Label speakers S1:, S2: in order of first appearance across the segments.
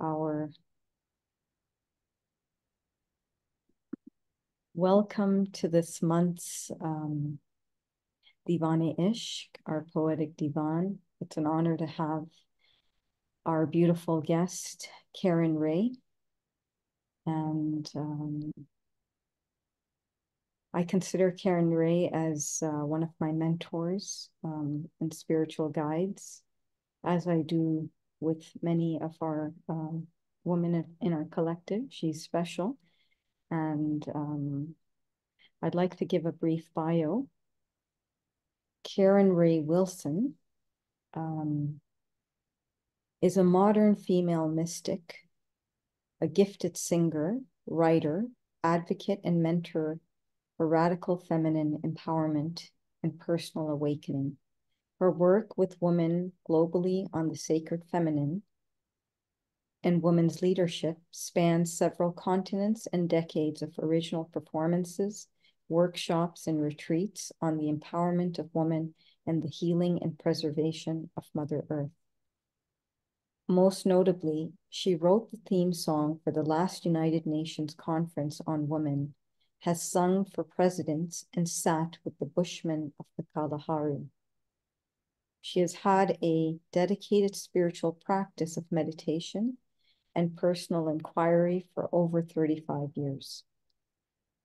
S1: our welcome to this month's Divaan Ishq, our poetic Divaan. It's an honor to have our beautiful guest, Karen Ray. And I consider Karen Ray as one of my mentors and spiritual guides, as I do with many of our women in our collective. She's special. And I'd like to give a brief bio. Karen Ray Wilson is a modern female mystic, a gifted singer, writer, advocate, and mentor for radical feminine empowerment and personal awakening. Her work with women globally on the sacred feminine and women's leadership spans several continents and decades of original performances, workshops, and retreats on the empowerment of women and the healing and preservation of Mother Earth. Most notably, she wrote the theme song for the last United Nations Conference on Women, has sung for presidents, and sat with the Bushmen of the Kalahari. She has had a dedicated spiritual practice of meditation and personal inquiry for over 35 years.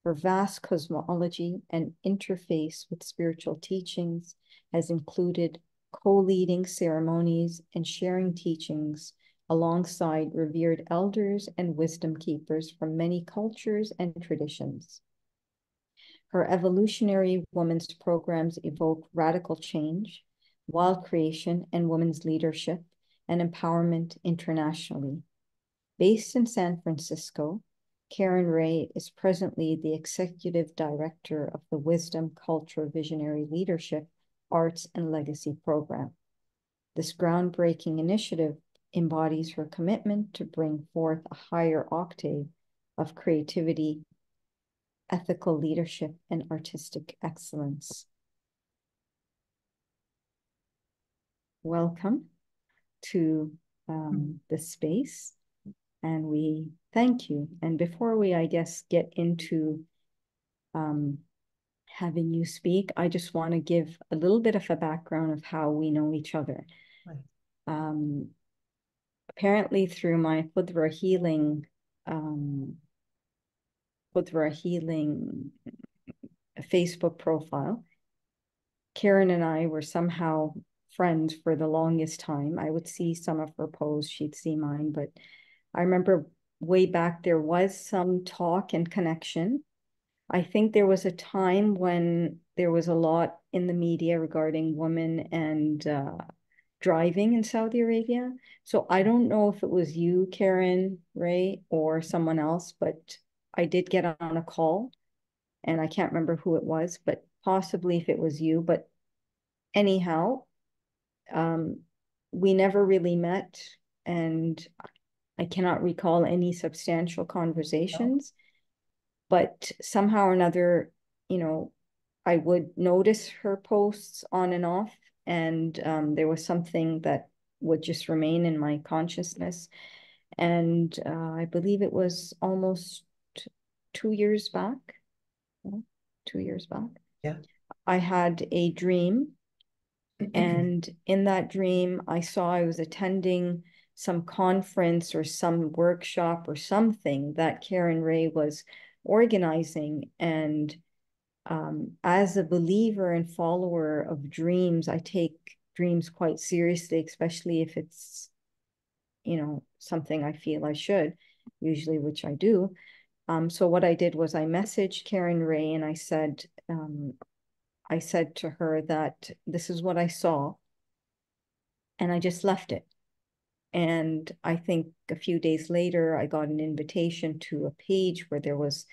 S1: Her vast cosmology and interface with spiritual teachings has included co-leading ceremonies and sharing teachings alongside revered elders and wisdom keepers from many cultures and traditions. Her evolutionary women's programs evoke radical change, wild creation, and women's leadership and empowerment internationally. Based in San Francisco, Karen Ray is presently the executive director of the Wisdom Culture Visionary Leadership Arts and Legacy Program. This groundbreaking initiative embodies her commitment to bring forth a higher octave of creativity, ethical leadership, and artistic excellence. Welcome to the space. And we thank you. And before we, I guess, get into having you speak, I just want to give a little bit of a background of how we know each other. Right. Apparently through my Khudra Healing Facebook profile, Karen and I were somehow friends for the longest time. I would see some of her posts, she'd see mine, but I remember way back there was some talk and connection. I think there was a time when there was a lot in the media regarding women and driving in Saudi Arabia. So I don't know if it was you, Karen Ray, or someone else, but I did get on a call and I can't remember who it was, but possibly if it was you. But anyhow, we never really met, and I cannot recall any substantial conversations, but somehow or another, you know, I would notice her posts on and off, and there was something that would just remain in my consciousness. And I believe it was almost 2 years back. 2 years back.
S2: Yeah.
S1: I had a dream, and in that dream, I saw I was attending some conference or some workshop or something that Karen Ray was organizing. And as a believer and follower of dreams, I take dreams quite seriously, especially if it's, you know, something I feel I should, usually, which I do. So what I did was I messaged Karen Ray and I said to her that this is what I saw, and I just left it. And I think a few days later, I got an invitation to a page where there was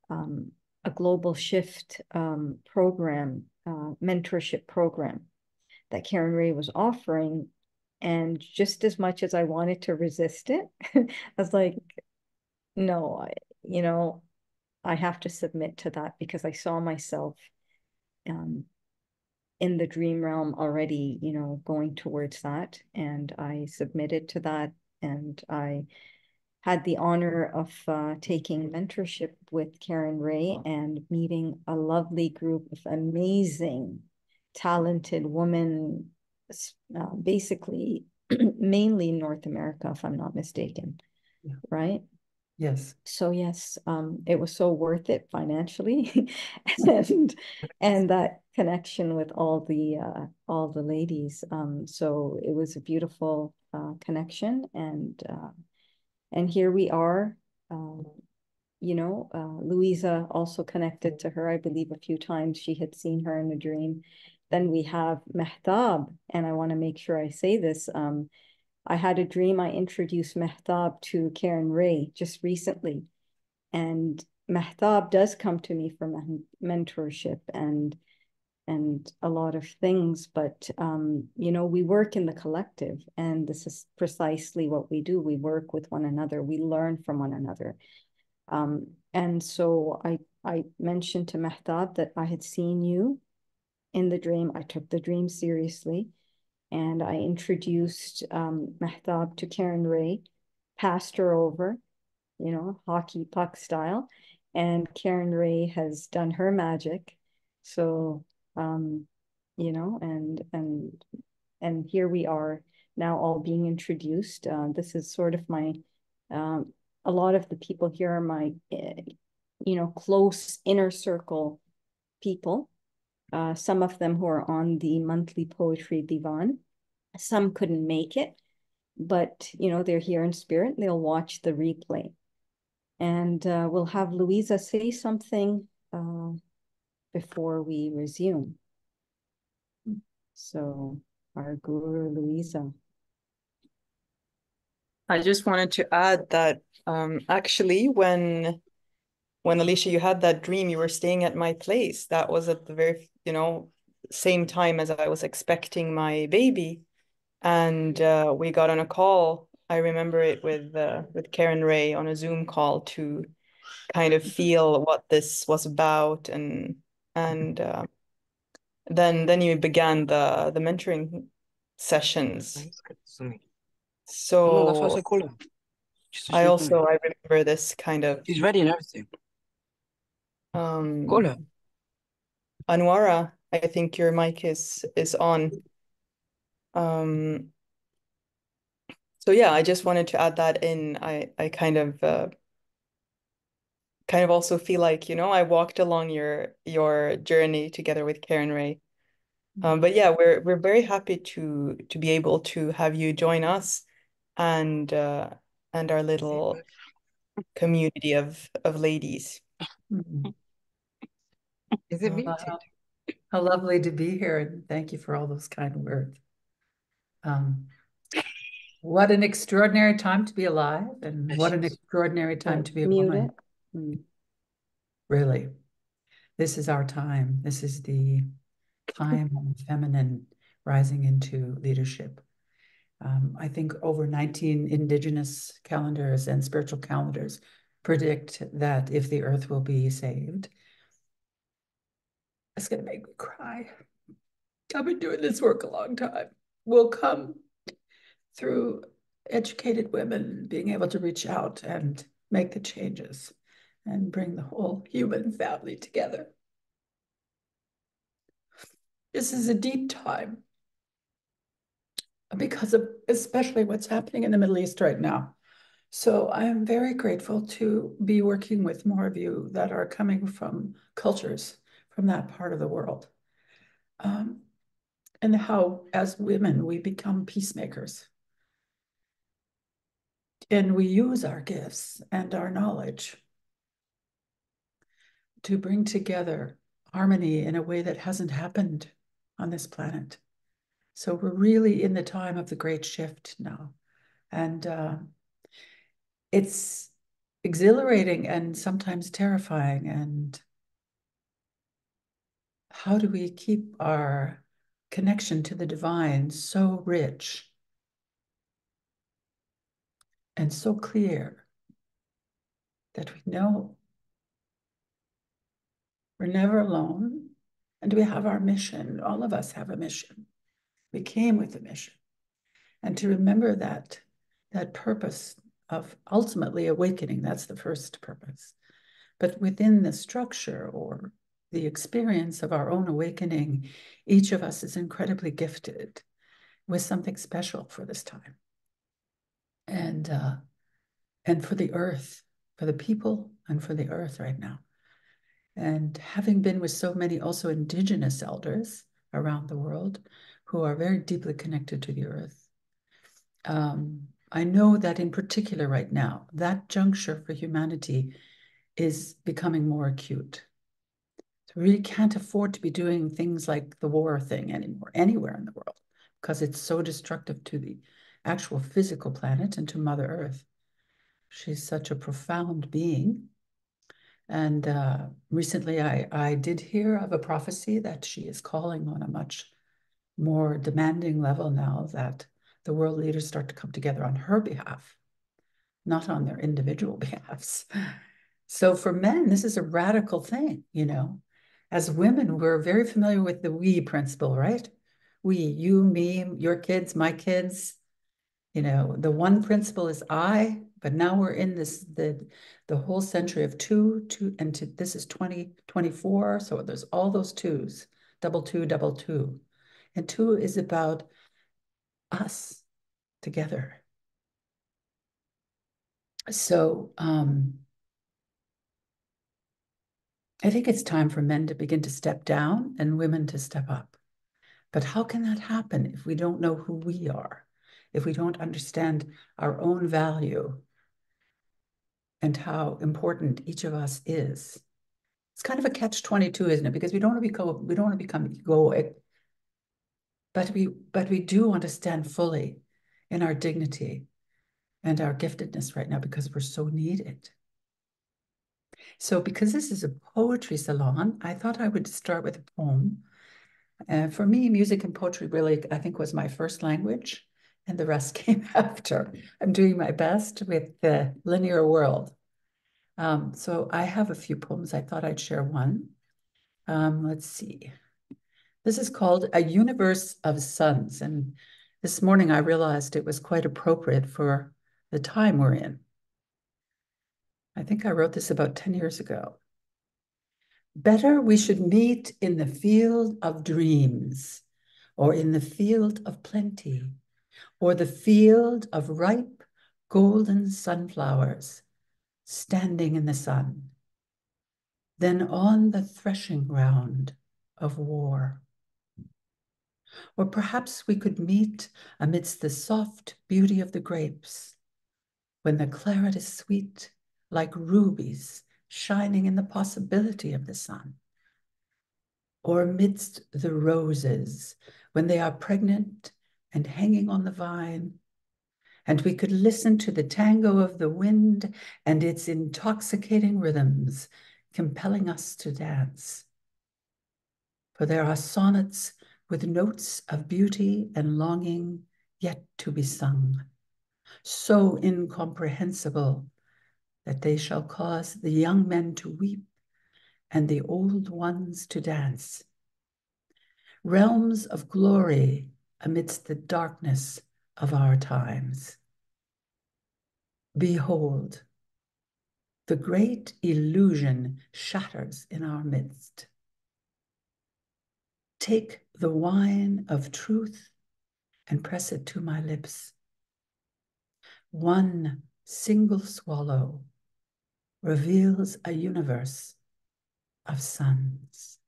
S1: a global shift program, mentorship program that Karen Ray was offering. And just as much as I wanted to resist it, I was like, no, I have to submit to that because I saw myself in the dream realm already, going towards that. And I submitted to that And I had the honor of taking mentorship with Karen Ray and meeting a lovely group of amazing, talented women, basically mainly North America, if I'm not mistaken,
S2: Yeah.
S1: right?
S2: Yes.
S1: So yes, it was so worth it financially, and that connection with all the ladies. So it was a beautiful connection, and here we are. Um, Louisa also connected to her, I believe, a few times. She had seen her in a dream. Then we have Mehtab, and I want to make sure I say this. I had a dream I introduced Mehtab to Karen Ray just recently. And Mehtab does come to me for mentorship and a lot of things, but we work in the collective, and this is precisely what we do. We work with one another, we learn from one another. And so I mentioned to Mehtab that I had seen you in the dream. I took the dream seriously, and I introduced Mehtab to Karen Ray, passed her over, hockey puck style. And Karen Ray has done her magic. So, um, and here we are now all being introduced. This is sort of my, a lot of the people here are my, close inner circle people. Some of them who are on the monthly poetry Divaan. Some couldn't make it, but they're here in spirit. They'll watch the replay. And we'll have Louisa say something before we resume. So, our guru, Louisa.
S3: I just wanted to add that actually, when Alicia, you had that dream, you were staying at my place. That was at the very, same time as I was expecting my baby, and we got on a call. I remember it with Karen Ray on a Zoom call to kind of feel what this was about, and then you began the mentoring sessions. So I remember this kind of
S4: She's ready and everything.
S3: Call her. Anwara, I think your mic is on. So yeah, I just wanted to add that in. I kind of also feel like, I walked along your journey together with Karen Ray. But yeah, we're very happy to be able to have you join us and our little community of ladies.
S2: Is it me too? How lovely to be here, and thank you for all those kind words. What an extraordinary time to be alive, and what an extraordinary time to be a woman. Really, this is our time. This is the time of feminine rising into leadership. I think over 19 indigenous calendars and spiritual calendars predict that if the earth will be saved, it's going to make me cry. I've been doing this work a long time. Will come through educated women being able to reach out and make the changes and bring the whole human family together. This is a deep time because of especially what's happening in the Middle East right now. So I am very grateful to be working with more of you that are coming from cultures from that part of the world. And how, as women, we become peacemakers. And we use our gifts and our knowledge to bring together harmony in a way that hasn't happened on this planet. So we're really in the time of the great shift now. And it's exhilarating and sometimes terrifying. And how do we keep our connection to the divine so rich and so clear that we know we're never alone, and we have our mission. All of us have a mission. We came with a mission. And to remember that that purpose of ultimately awakening. That's the first purpose. But within the structure or the experience of our own awakening, each of us is incredibly gifted with something special for this time. And for the earth, for the people and for the earth right now. And having been with so many also indigenous elders around the world who are very deeply connected to the earth, I know that in particular right now, that juncture for humanity is becoming more acute. So we really can't afford to be doing things like the war thing anymore, anywhere in the world, because it's so destructive to the actual physical planet and to Mother Earth. She's such a profound being. And recently I did hear of a prophecy that she is calling on a much more demanding level now, that the world leaders start to come together on her behalf, not on their individual behalves. So for men, this is a radical thing, you know. As women, we're very familiar with the we principle, right? We, you, me, your kids, my kids. You know, the one principle is I, but now we're in this, the whole century of two, and this is 2024. So there's all those twos, double two, double two. And two is about us together. So I think it's time for men to begin to step down and women to step up. But how can that happen if we don't know who we are, if we don't understand our own value and how important each of us is? It's kind of a catch-22, isn't it? Because we don't want to become egoic, but we do want to stand fully in our dignity and our giftedness right now because we're so needed. So because this is a poetry salon, I thought I would start with a poem. For me, music and poetry really, I think, was my first language, and the rest came after. I'm doing my best with the linear world. So I have a few poems. I thought I'd share one. Let's see. This is called A Universe of Suns. And this morning I realized it was quite appropriate for the time we're in. I think I wrote this about 10 years ago. Better we should meet in the field of dreams, or in the field of plenty, or the field of ripe golden sunflowers standing in the sun, than on the threshing ground of war. Or perhaps we could meet amidst the soft beauty of the grapes, when the claret is sweet like rubies shining in the possibility of the sun. Or amidst the roses, when they are pregnant and hanging on the vine, and we could listen to the tango of the wind and its intoxicating rhythms, compelling us to dance. For there are sonnets with notes of beauty and longing yet to be sung, so incomprehensible that they shall cause the young men to weep and the old ones to dance. Realms of glory amidst the darkness of our times. Behold, the great illusion shatters in our midst. Take the wine of truth and press it to my lips. One single swallow reveals a universe of suns.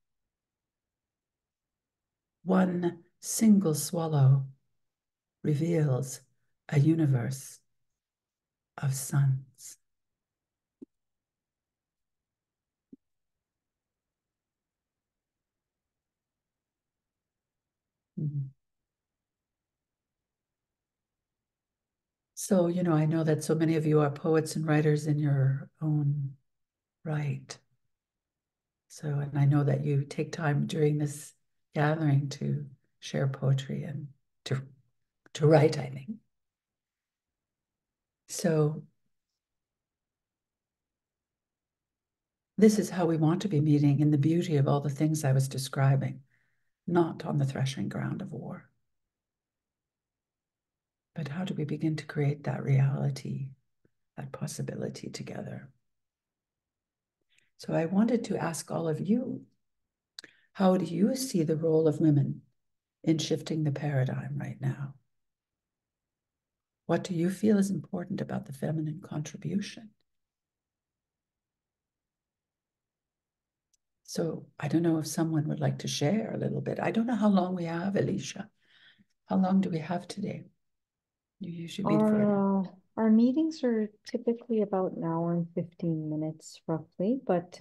S2: One single swallow reveals a universe of suns. Mm. So, you know, I know that so many of you are poets and writers in your own right. So, and I know that you take time during this gathering to share poetry and to write, I think. So this is how we want to be meeting, in the beauty of all the things I was describing, not on the threshing ground of war. But how do we begin to create that reality, that possibility together? So I wanted to ask all of you, how do you see the role of women in shifting the paradigm right now? What do you feel is important about the feminine contribution? So I don't know if someone would like to share a little bit. I don't know how long we have, Alicia. How long do we have today? You usually meet for
S1: Our meetings are typically about an hour and 15 minutes roughly, but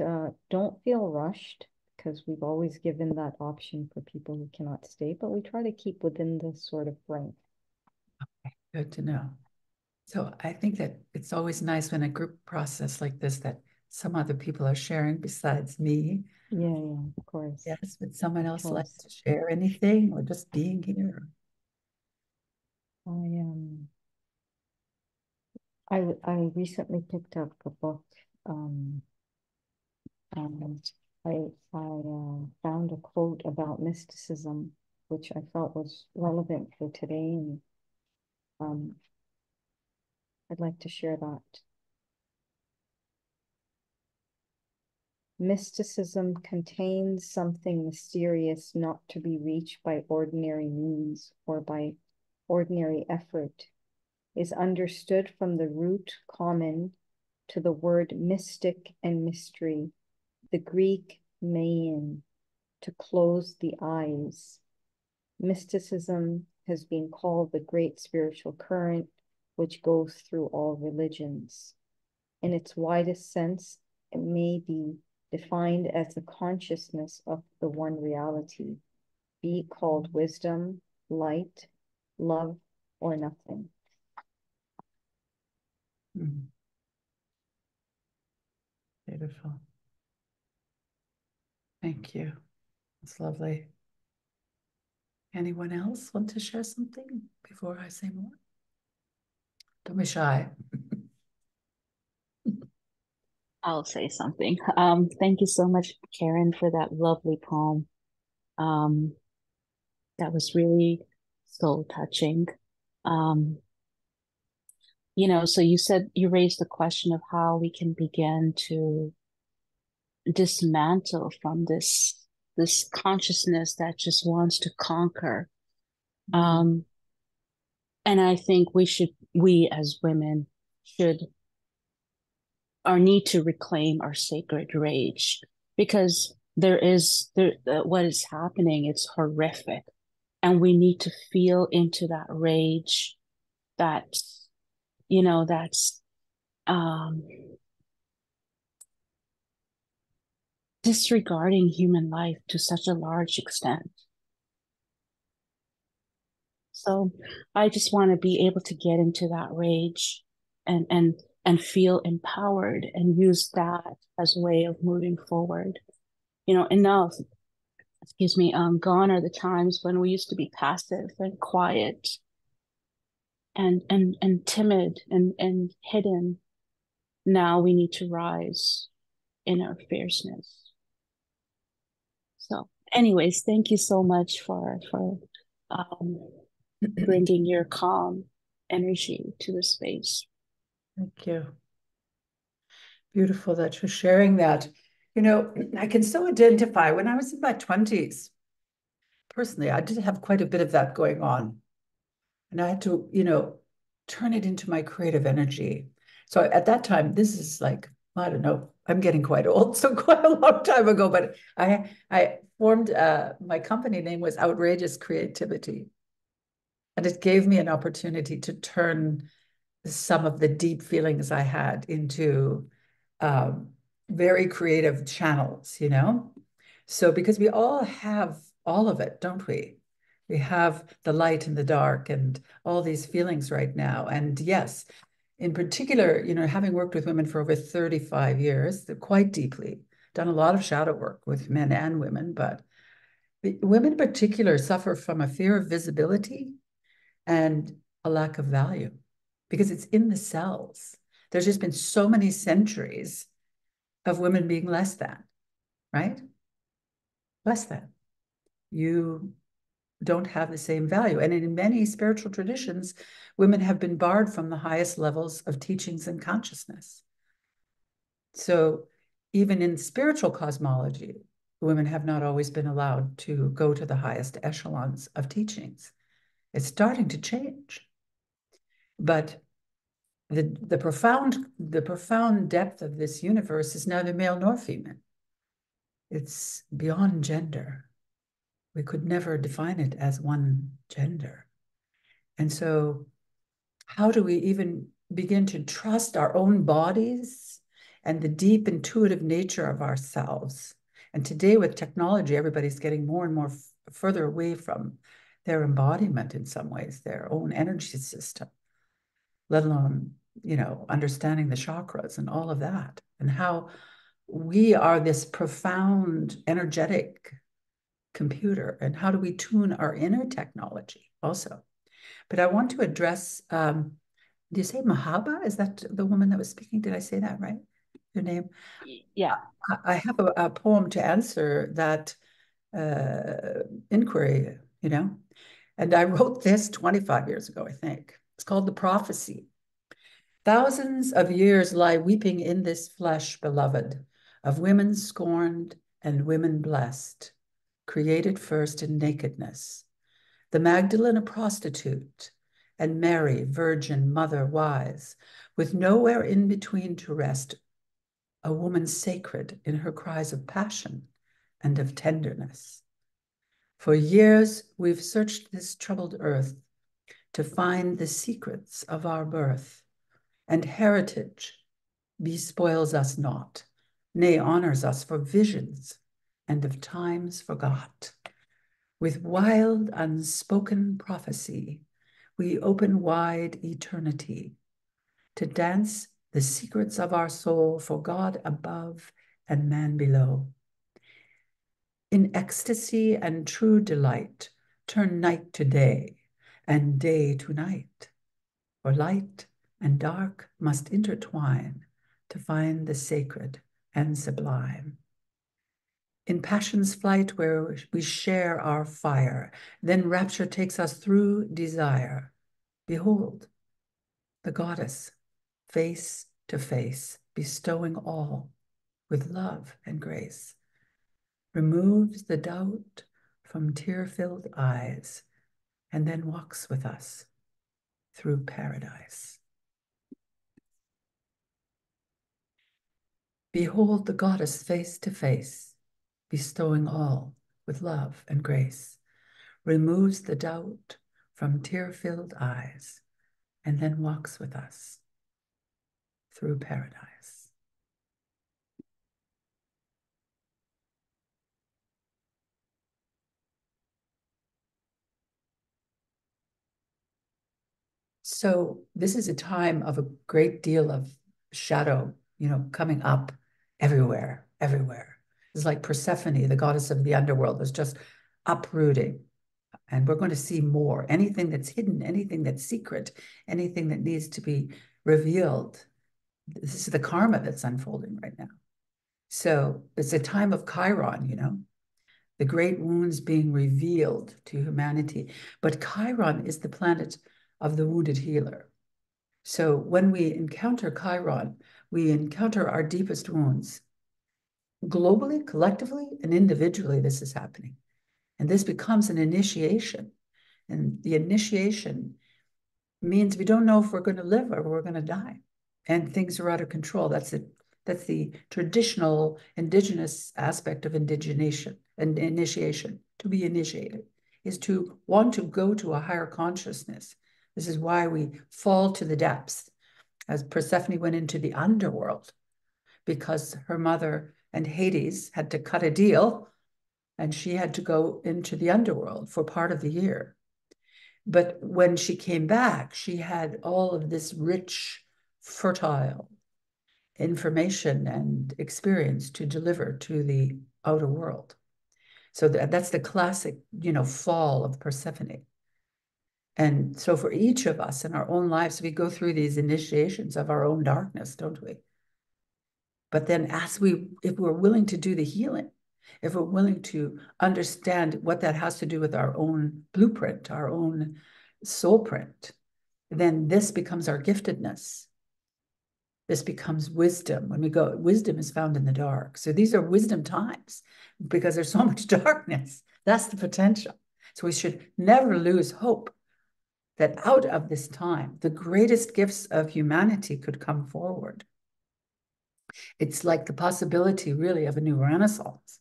S1: don't feel rushed because we've always given that option for people who cannot stay, but we try to keep within this sort of frame.
S2: good to know. So I think that it's always nice when a group process like this that some other people are sharing besides me.
S1: Yeah, of course.
S2: Yes, would someone
S1: Of
S2: else like
S1: course.
S2: to share anything or just being here?
S1: I recently picked up a book, and I found a quote about mysticism, which I felt was relevant for today, and um, I'd like to share that. Mysticism contains something mysterious not to be reached by ordinary means or by ordinary effort, is understood from the root common to the word mystic and mystery, the Greek meion, to close the eyes. Mysticism has been called the great spiritual current which goes through all religions. In its widest sense, it may be defined as the consciousness of the one reality, be it called wisdom, light, love, or nothing.
S2: Mm. Beautiful. Thank you. It's lovely. Anyone else want to share something before I say more? Don't be shy.
S4: I'll say something. Thank you so much, Karen, for that lovely poem. Um, that was really soul touching. Um, so you said you raised the question of how we can begin to dismantle from this consciousness that just wants to conquer. Um, and I think we as women should our need to reclaim our sacred rage because what is happening, it's horrific, and we need to feel into that rage that that's disregarding human life to such a large extent. So I just want to be able to get into that rage and feel empowered and use that as a way of moving forward. Enough, excuse me, gone are the times when we used to be passive and quiet and timid and hidden. Now we need to rise in our fierceness. So anyways, thank you so much for bringing your calm energy to the space.
S2: Thank you. Beautiful that you're sharing that. I can so identify when I was in my 20s. Personally, I did have quite a bit of that going on. And I had to, turn it into my creative energy. So at that time, this is like, I don't know, I'm getting quite old, so quite a long time ago, but I formed my company name was Outrageous Creativity. And it gave me an opportunity to turn some of the deep feelings I had into very creative channels, So because we all have all of it, don't we? We have the light and the dark and all these feelings right now. And yes, in particular, having worked with women for over 35 years, quite deeply, done a lot of shadow work with men and women, but women in particular suffer from a fear of visibility and a lack of value because it's in the cells. There's just been so many centuries of women being less than, right? Less than. You don't have the same value. And in many spiritual traditions, women have been barred from the highest levels of teachings and consciousness. So even in spiritual cosmology, women have not always been allowed to go to the highest echelons of teachings. It's starting to change. But the profound depth of this universe is neither male nor female. It's beyond gender. We could never define it as one gender. And so how do we even begin to trust our own bodies and the deep intuitive nature of ourselves? And today with technology, everybody's getting more and more further away from their embodiment in some ways, their own energy system, let alone, understanding the chakras and all of that, and how we are this profound energetic computer, and how do we tune our inner technology also. But I want to address, do you say Mahaba? Is that the woman that was speaking? Did I say that right? Your name?
S4: Yeah.
S2: I have a poem to answer that inquiry, and I wrote this 25 years ago, I think. It's called The Prophecy. Thousands of years lie weeping in this flesh, beloved, of women scorned and women blessed, created first in nakedness. The Magdalene a prostitute, and Mary, virgin, mother, wise, with nowhere in between to rest, a woman sacred in her cries of passion and of tenderness. For years we've searched this troubled earth to find the secrets of our birth, and heritage bespoils us not, nay, honors us for visions and of times forgot. With wild, unspoken prophecy, we open wide eternity to dance the secrets of our soul for God above and man below. In ecstasy and true delight, turn night to day and day to night, for light and dark must intertwine to find the sacred and sublime. In passion's flight where we share our fire, then rapture takes us through desire. Behold, the goddess, face to face, bestowing all with love and grace, removes the doubt from tear-filled eyes, and then walks with us through paradise. Behold the goddess face to face, bestowing all with love and grace, removes the doubt from tear-filled eyes, and then walks with us through paradise. So this is a time of a great deal of shadow, coming up everywhere, everywhere. It's like Persephone, the goddess of the underworld, was just uprooting. And we're going to see more. Anything that's hidden, anything that's secret, anything that needs to be revealed. This is the karma that's unfolding right now. So it's a time of Chiron, the great wounds being revealed to humanity. But Chiron is the planet of the wounded healer. So when we encounter Chiron, we encounter our deepest wounds. Globally, collectively, and individually, this is happening. And this becomes an initiation. And the initiation means we don't know if we're going to live or we're going to die. And things are out of control. That's the traditional indigenous aspect of indigenation and initiation. To be initiated is to want to go to a higher consciousness. This is why we fall to the depths, as Persephone went into the underworld, because her mother and Hades had to cut a deal, and she had to go into the underworld for part of the year. But when she came back, she had all of this rich, fertile information and experience to deliver to the outer world. So that's the classic, fall of Persephone. And so for each of us in our own lives, we go through these initiations of our own darkness, don't we? But then if we're willing to do the healing, if we're willing to understand what that has to do with our own blueprint, our own soul print, then this becomes our giftedness. This becomes wisdom. When we go, wisdom is found in the dark. So these are wisdom times because there's so much darkness. That's the potential. So we should never lose hope that out of this time, the greatest gifts of humanity could come forward. It's like the possibility really of a new renaissance.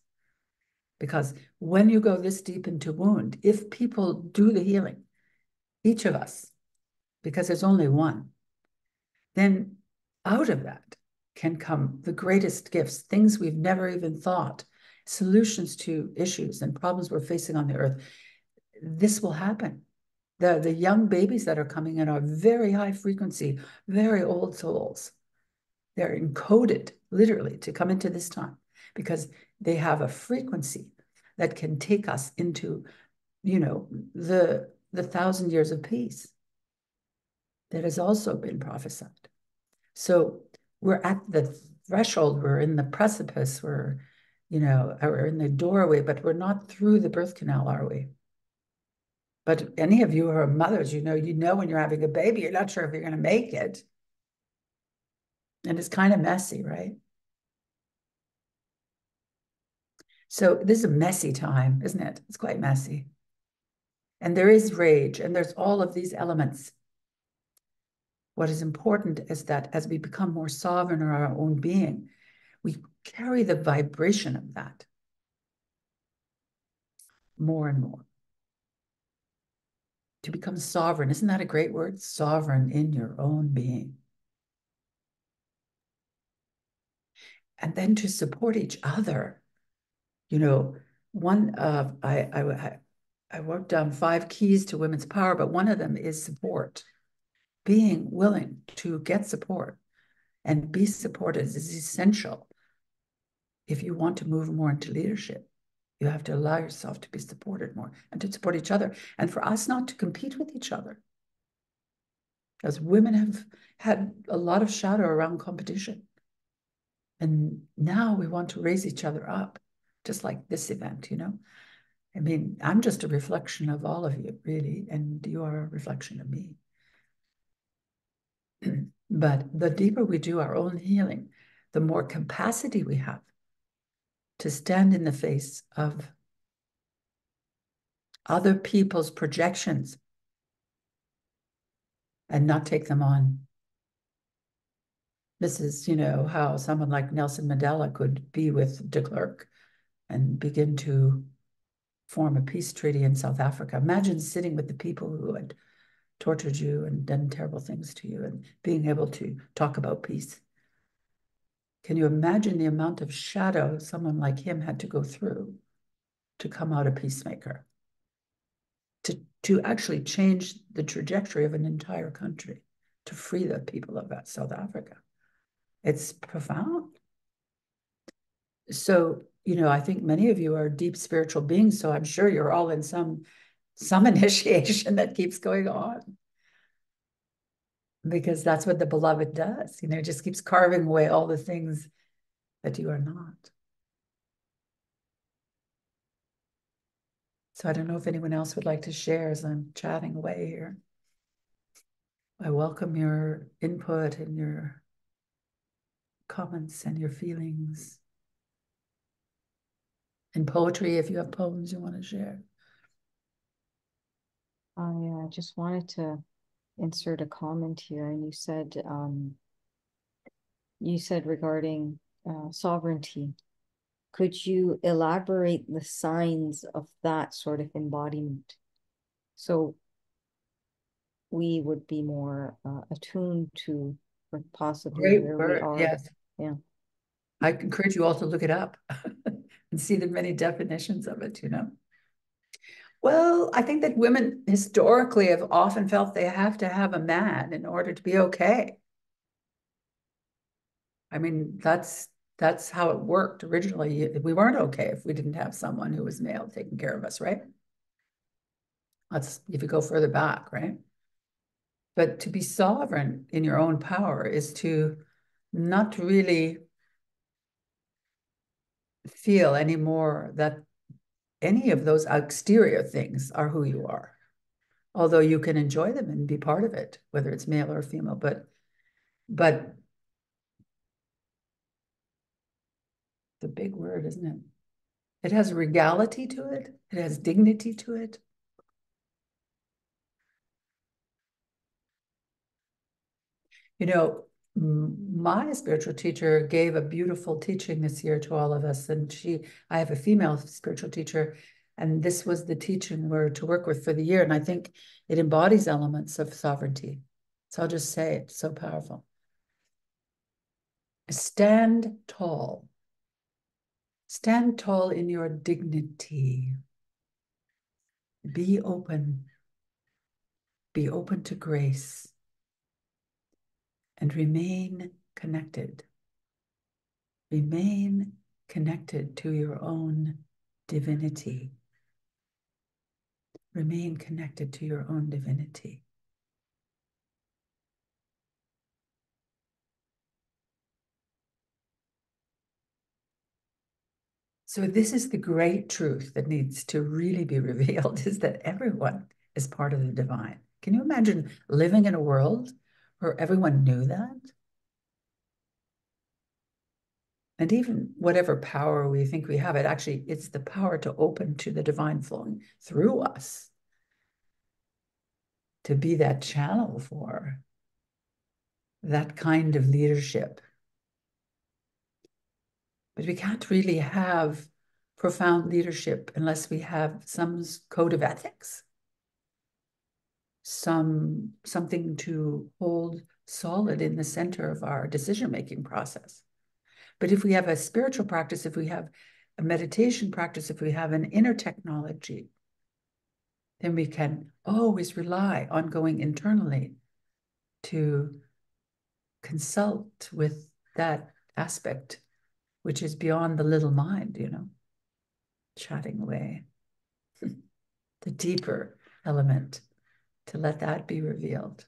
S2: Because when you go this deep into wound, if people do the healing, each of us, because there's only one, then out of that can come the greatest gifts, things we've never even thought, solutions to issues and problems we're facing on the earth. This will happen. The young babies that are coming in are very high frequency, very old souls. They're encoded literally to come into this time because they have a frequency that can take us into, you know, the 1,000 years of peace that has also been prophesied. So we're at the threshold, we're in the precipice, we're, you know, we're in the doorway, but we're not through the birth canal, are we? But any of you who are mothers, you know when you're having a baby, you're not sure if you're going to make it. And it's kind of messy, right? So this is a messy time, isn't it? It's quite messy. And there is rage, and there's all of these elements. What is important is that as we become more sovereign in our own being, we carry the vibration of that more and more. To become sovereign, isn't that a great word? Sovereign in your own being. And then to support each other. You know, I worked on 5 keys to women's power, but one of them is support. Being willing to get support and be supported is essential. If you want to move more into leadership, you have to allow yourself to be supported more and to support each other. And for us not to compete with each other. Because women have had a lot of shadow around competition. And now we want to raise each other up, just like this event, you know. I mean, I'm just a reflection of all of you, really, and you are a reflection of me. But the deeper we do our own healing, the more capacity we have to stand in the face of other people's projections and not take them on. This is, you know, how someone like Nelson Mandela could be with de Klerk and begin to form a peace treaty in South Africa. Imagine sitting with the people who had tortured you and done terrible things to you and being able to talk about peace. Can you imagine the amount of shadow someone like him had to go through to come out a peacemaker? To actually change the trajectory of an entire country, to free the people of South Africa. It's profound. So, you know, I think many of you are deep spiritual beings, so I'm sure you're all in some initiation that keeps going on. Because that's what the beloved does, you know, just keeps carving away all the things that you are not. So I don't know if anyone else would like to share as I'm chatting away here. I welcome your input and your comments and your feelings. And poetry, if you have poems you want to share.
S1: I just wanted to insert a comment here, and you said regarding sovereignty. Could you elaborate the signs of that sort of embodiment? So we would be more attuned to possibly
S2: Great
S1: where we
S2: word,
S1: are.
S2: yes.
S1: Yeah.
S2: I encourage you all to look it up and see the many definitions of it, you know. Well, I think that women historically have often felt they have to have a man in order to be okay. I mean, that's how it worked originally. We weren't okay if we didn't have someone who was male taking care of us, right? That's if you go further back, right? But to be sovereign in your own power is to not really feel anymore that any of those exterior things are who you are. Although you can enjoy them and be part of it, whether it's male or female, but the big word, isn't it? It has regality to it. It has dignity to it. You know, my spiritual teacher gave a beautiful teaching this year to all of us. And I have a female spiritual teacher, and this was the teaching we're to work with for the year. And I think it embodies elements of sovereignty. So I'll just say it's so powerful. Stand tall. Stand tall in your dignity. Be open. Be open to grace. And remain connected. Remain connected to your own divinity. Remain connected to your own divinity. So this is the great truth that needs to really be revealed, is that everyone is part of the divine. Can you imagine living in a world where everyone knew that? And even whatever power we think we have, it's the power to open to the divine flowing through us, to be that channel for that kind of leadership. But we can't really have profound leadership unless we have some code of ethics, something to hold solid in the center of our decision-making process. But if we have a spiritual practice, if we have a meditation practice, if we have an inner technology, then we can always rely on going internally to consult with that aspect, which is beyond the little mind, chatting away. The deeper element, to let that be revealed.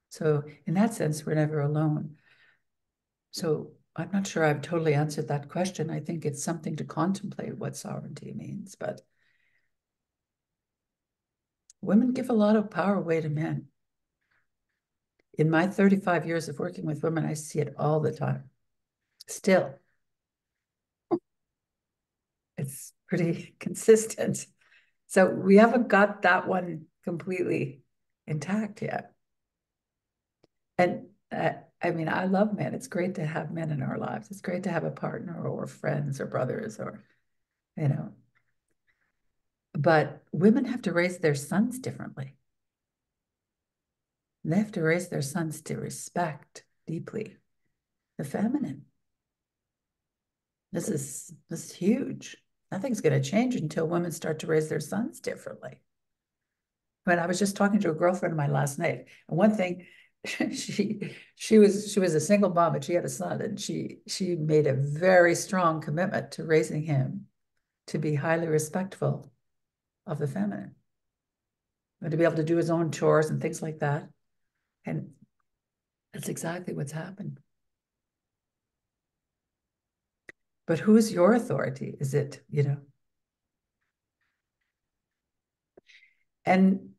S2: So in that sense, we're never alone. So I'm not sure I've totally answered that question. I think it's something to contemplate what sovereignty means, but women give a lot of power away to men. In my 35 years of working with women, I see it all the time. Still, it's pretty consistent. So we haven't got that one completely intact yet. And I mean, I love men. It's great to have men in our lives. It's great to have a partner or friends or brothers or, but women have to raise their sons differently. They have to raise their sons to respect deeply the feminine. This is huge. Nothing's going to change until women start to raise their sons differently. When I was just talking to a girlfriend of mine last night, and one thing, she was a single mom, and she had a son, and she made a very strong commitment to raising him to be highly respectful of the feminine, and to be able to do his own chores and things like that. And that's exactly what's happened. But who's your authority? Is it, And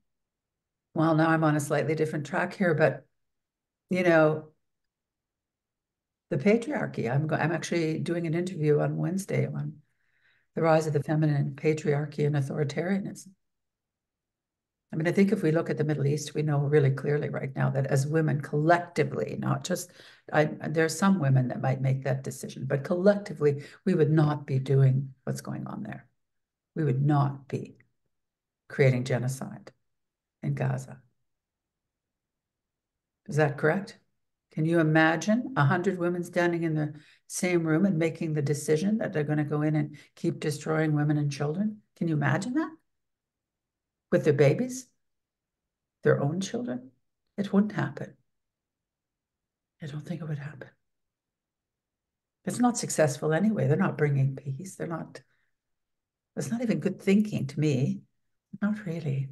S2: well, now I'm on a slightly different track here, but the patriarchy. I'm actually doing an interview on Wednesday on the rise of the feminine, patriarchy, and authoritarianism. I mean, I think if we look at the Middle East, we know really clearly right now that as women collectively, not just, there are some women that might make that decision, but collectively, we would not be doing what's going on there. We would not be creating genocide in Gaza. Is that correct? Can you imagine 100 women standing in the same room and making the decision that they're going to go in and keep destroying women and children? Can you imagine that? With their babies? Their own children? It wouldn't happen. I don't think it would happen. It's not successful anyway. They're not bringing peace. It's not even good thinking to me. Not really.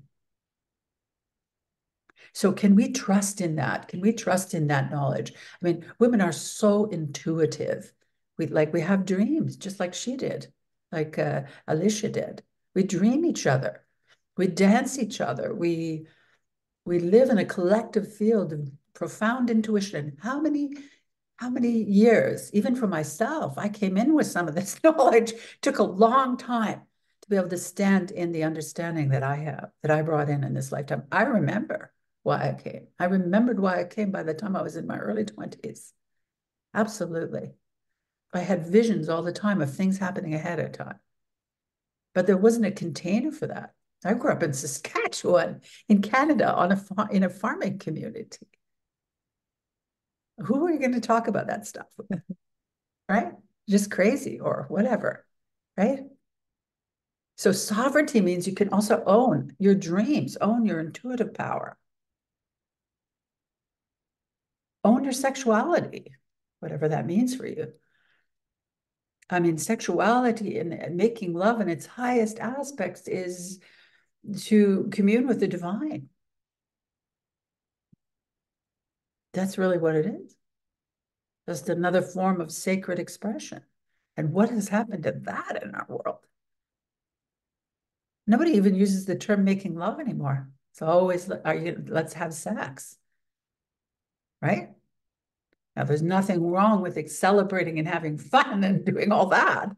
S2: So can we trust in that? Can we trust in that knowledge? I mean, women are so intuitive We have dreams, just like she did, like Alicia did. We dream each other. We dance each other. We live in a collective field of profound intuition. How many years, even for myself, I came in with some of this knowledge. It took a long time to be able to stand in the understanding that I have, that I brought in this lifetime. I remember why I came. I remembered why I came by the time I was in my early 20s. Absolutely. I had visions all the time of things happening ahead of time, but there wasn't a container for that. I grew up in Saskatchewan, in Canada, in a farming community. Who are you going to talk about that stuff with? Right? Just crazy or whatever, right? So sovereignty means you can also own your dreams, own your intuitive power, own your sexuality, whatever that means for you. I mean, sexuality and making love in its highest aspects is to commune with the divine. That's really what it is. Just another form of sacred expression. And what has happened to that in our world? Nobody even uses the term making love anymore. It's always, let's have sex, right? Now, there's nothing wrong with celebrating and having fun and doing all that.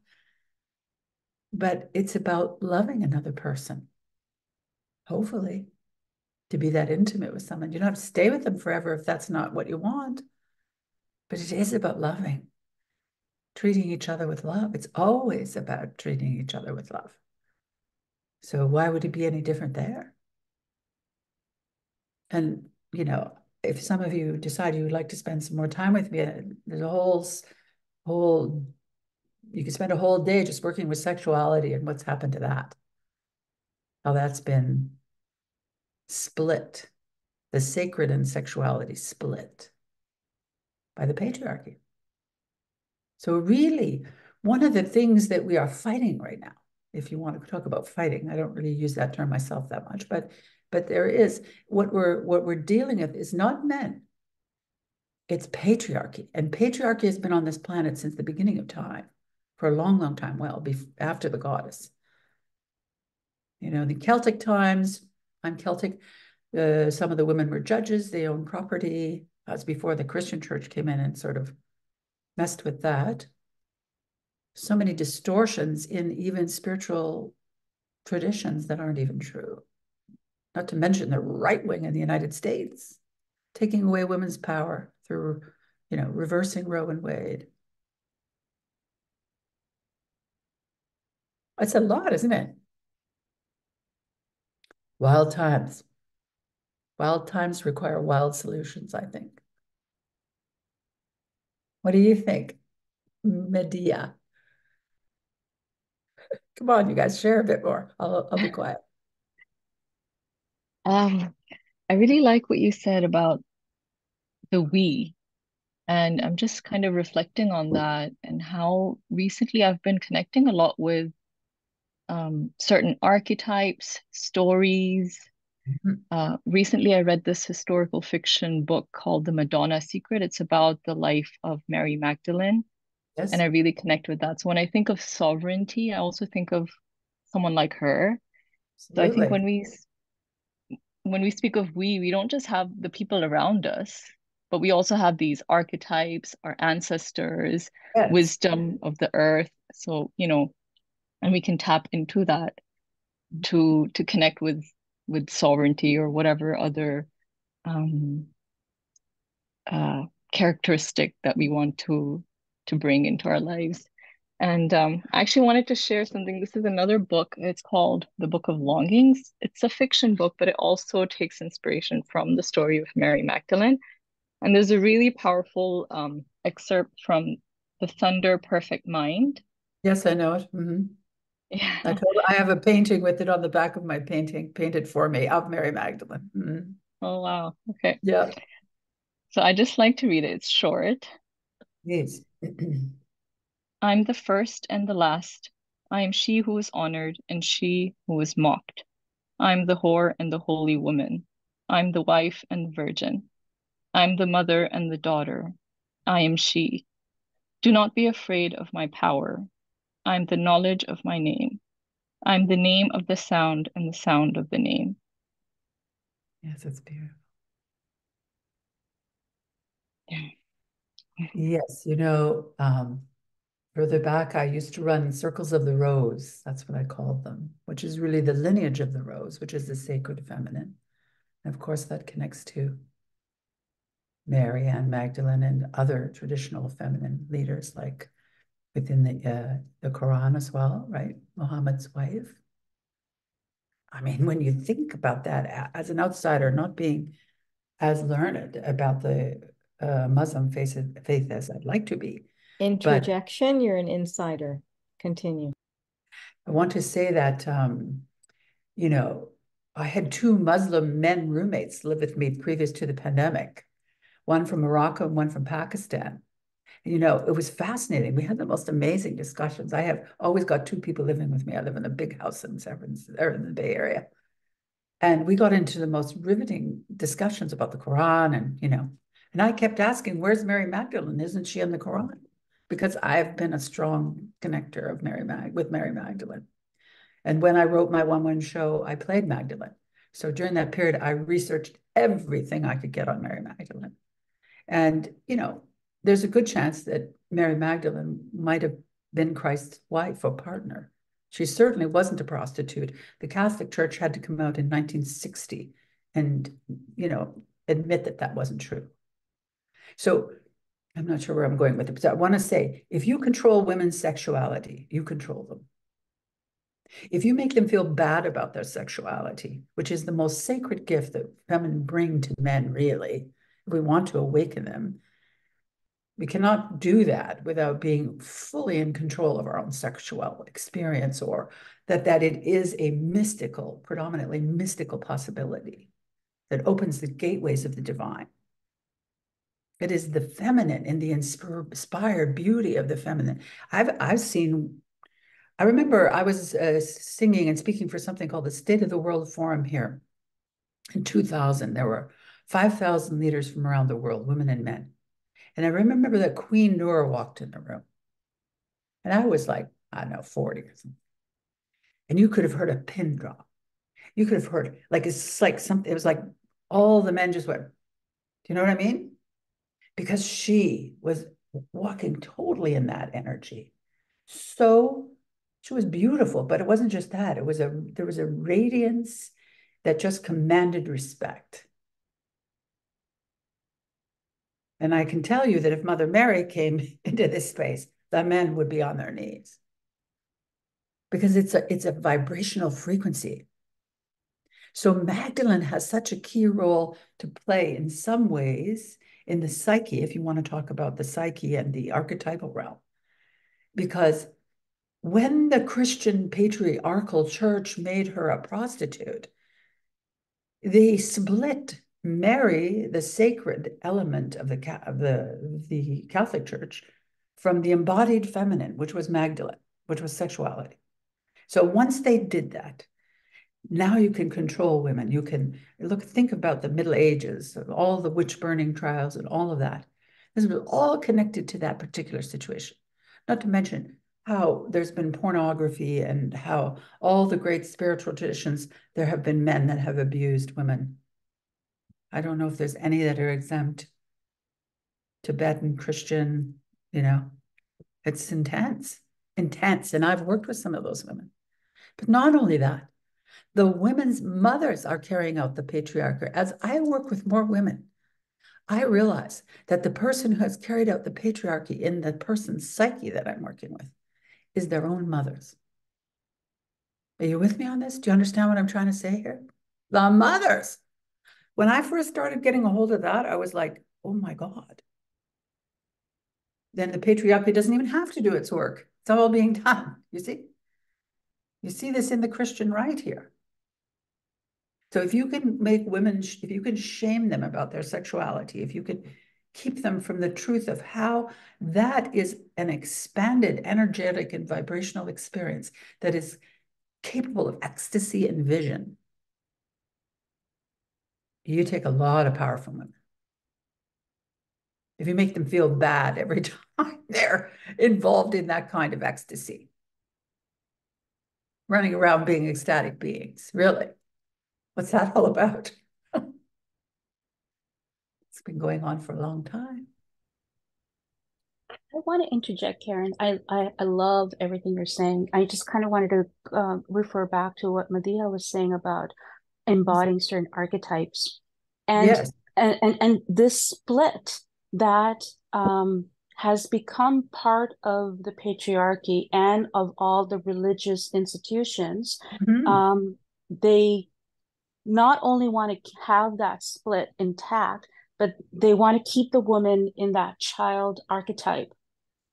S2: But it's about loving another person, hopefully, to be that intimate with someone. You don't have to stay with them forever if that's not what you want. But it is about loving, treating each other with love. It's always about treating each other with love. So why would it be any different there? And, if some of you decide you would like to spend some more time with me, there's a whole, you can spend a whole day just working with sexuality and what's happened to that. How that's been split, the sacred and sexuality split by the patriarchy. So really, one of the things that we are fighting right now, if you want to talk about fighting, I don't really use that term myself that much, but there is what we're dealing with is not men. It's patriarchy. And patriarchy has been on this planet since the beginning of time, for a long, long time, after the goddess. In the Celtic times, I'm Celtic, some of the women were judges, they owned property. That's before the Christian church came in and sort of messed with that. So many distortions in even spiritual traditions that aren't even true. Not to mention the right wing in the United States, taking away women's power through, reversing Roe and Wade. It's a lot, isn't it? Wild times. Wild times require wild solutions, I think. What do you think, Medea? Come on, you guys, share a bit more. I'll be quiet.
S5: I really like what you said about the we, and I'm just kind of reflecting on that and how recently I've been connecting a lot with certain archetypes, stories. Recently, I read this historical fiction book called The Madonna Secret. It's about the life of Mary Magdalene, and
S2: Yes,
S5: I really connect with that. So when I think of sovereignty, I also think of someone like her. So I think
S2: absolutely.
S5: when we speak of we don't just have the people around us, but we also have these archetypes, our ancestors,
S2: Yes.
S5: wisdom of the earth. So, and we can tap into that to connect with sovereignty or whatever other um uh characteristic that we want to bring into our lives. And I actually wanted to share something. This is another book. It's called The Book of Longings. It's a fiction book, but it also takes inspiration from the story of Mary Magdalene. And there's a really powerful excerpt from The Thunder Perfect Mind.
S2: Yes, I know it.
S5: Yeah.
S2: I have a painting with it on the back of my painting, painted for me of Mary Magdalene.
S5: Oh, wow. Okay.
S2: Yeah,
S5: So I just like to read it. It's short.
S2: please.
S5: I'm the first and the last. I am she who is honored and she who is mocked. I'm the whore and the holy woman. I'm the wife and the virgin. I'm the mother and the daughter. I am she. Do not be afraid of my power. I'm the knowledge of my name. I'm the name of the sound and the sound of the name.
S2: Yes, it's beautiful.
S5: Yeah.
S2: Yes, further back, I used to run circles of the rose. That's what I called them, which is really the lineage of the rose, which is the sacred feminine. And of course, that connects to Mary and Magdalene and other traditional feminine leaders, like within the Quran as well, right? Muhammad's wife. I mean, when you think about that as an outsider, not being as learned about the Muslim faith as I'd like to be, but
S1: Interjection, you're an insider. Continue.
S2: I want to say that, I had two Muslim men roommates live with me previous to the pandemic, one from Morocco and one from Pakistan. It was fascinating. We had the most amazing discussions. I have always got two people living with me. I live in a big house in San Francisco, or in the Bay Area. And we got into the most riveting discussions about the Quran and I kept asking, where's Mary Magdalene? Isn't she in the Quran? Because I've been a strong connector of with Mary Magdalene. And when I wrote my one-woman show, I played Magdalene. So during that period, I researched everything I could get on Mary Magdalene. And, there's a good chance that Mary Magdalene might have been Christ's wife or partner. She certainly wasn't a prostitute. The Catholic Church had to come out in 1960 and, admit that that wasn't true. So I'm not sure where I'm going with it, but I want to say, if you control women's sexuality, you control them. If you make them feel bad about their sexuality, which is the most sacred gift that women bring to men, really, if we want to awaken them, we cannot do that without being fully in control of our own sexual experience, or that it is a mystical, predominantly mystical possibility that opens the gateways of the divine. It is the feminine and the inspired beauty of the feminine. I've seen. I remember I was singing and speaking for something called the State of the World Forum here in 2000. There were 5,000 leaders from around the world, women and men. And I remember that Queen Noor walked in the room. And I was like, I don't know, 40 or something. And you could have heard a pin drop. You could have heard, it's like something, it was like all the men just went, do you know what I mean? Because she was walking totally in that energy. So she was beautiful, but it wasn't just that. There was a radiance that just commanded respect. And I can tell you that if Mother Mary came into this space, the men would be on their knees. Because it's a vibrational frequency. So Magdalene has such a key role to play in some ways in the psyche, if you want to talk about the psyche and the archetypal realm. Because when the Christian patriarchal church made her a prostitute, they split Mary, the sacred element of the Catholic Church, from the embodied feminine, which was Magdalene, which was sexuality. So once they did that, now you can control women. You can think about the Middle Ages, all the witch burning trials and all of that. This was all connected to that particular situation. Not to mention how there's been pornography and how all the great spiritual traditions, there have been men that have abused women. I don't know if there's any that are exempt. Tibetan, Christian, it's intense. And I've worked with some of those women. But not only that, the women's mothers are carrying out the patriarchy. As I work with more women, I realize that the person who has carried out the patriarchy in the person's psyche that I'm working with is their own mothers. Are you with me on this? Do you understand what I'm trying to say here? The mothers. When I first started getting a hold of that, I was like, oh my God. Then the patriarchy doesn't even have to do its work. It's all being done. You see? You see this in the Christian right here. So if you can make women, if you can shame them about their sexuality, if you can keep them from the truth of how that is an expanded energetic and vibrational experience that is capable of ecstasy and vision, you take a lot of power from women. if you make them feel bad every time they're involved in that kind of ecstasy, running around being ecstatic beings, really, what's that all about? It's been going on for a long time.
S4: I want to interject, Karen. I love everything you're saying. I just kind of wanted to refer back to what Medea was saying about embodying certain archetypes, and
S2: Yes.
S4: and this split that has become part of the patriarchy and of all the religious institutions.
S2: Mhm.
S4: They not only want to have that split intact, but they want to keep the woman in that child archetype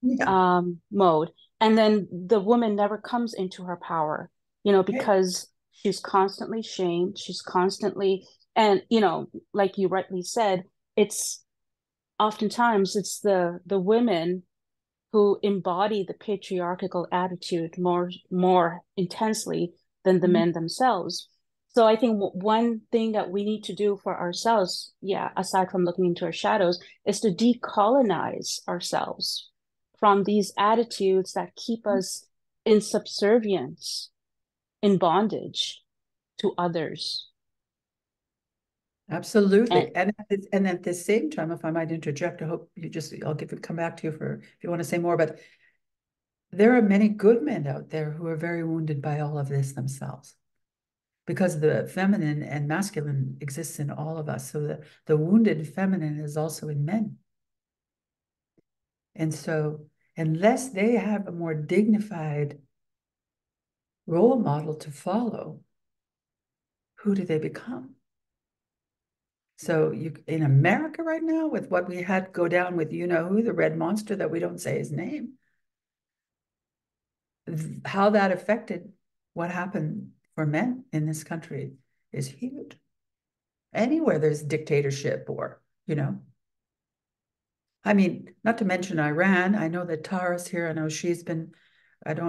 S2: Yeah.
S4: mode. And then the woman never comes into her power,
S2: Yeah.
S4: because she's constantly shamed. She's constantly, and, like you rightly said, it's oftentimes it's the women who embody the patriarchal attitude more intensely than the
S2: Mhm.
S4: men themselves. So I think one thing that we need to do for ourselves, yeah, aside from looking into our shadows, is to decolonize ourselves from these attitudes that keep us in subservience, in bondage to others. And
S2: Absolutely. And at the same time, if I might interject, I hope I'll come back to you if you want to say more, but there are many good men out there who are very wounded by all of this themselves, because the feminine and masculine exists in all of us. So the wounded feminine is also in men. And so unless they have a more dignified role model to follow, who do they become? So in America right now, with what we had go down with who, the red monster that we don't say his name, how that affected what happened for men in this country is huge. Anywhere there's dictatorship I mean, not to mention Iran. I know that Tara's here. I know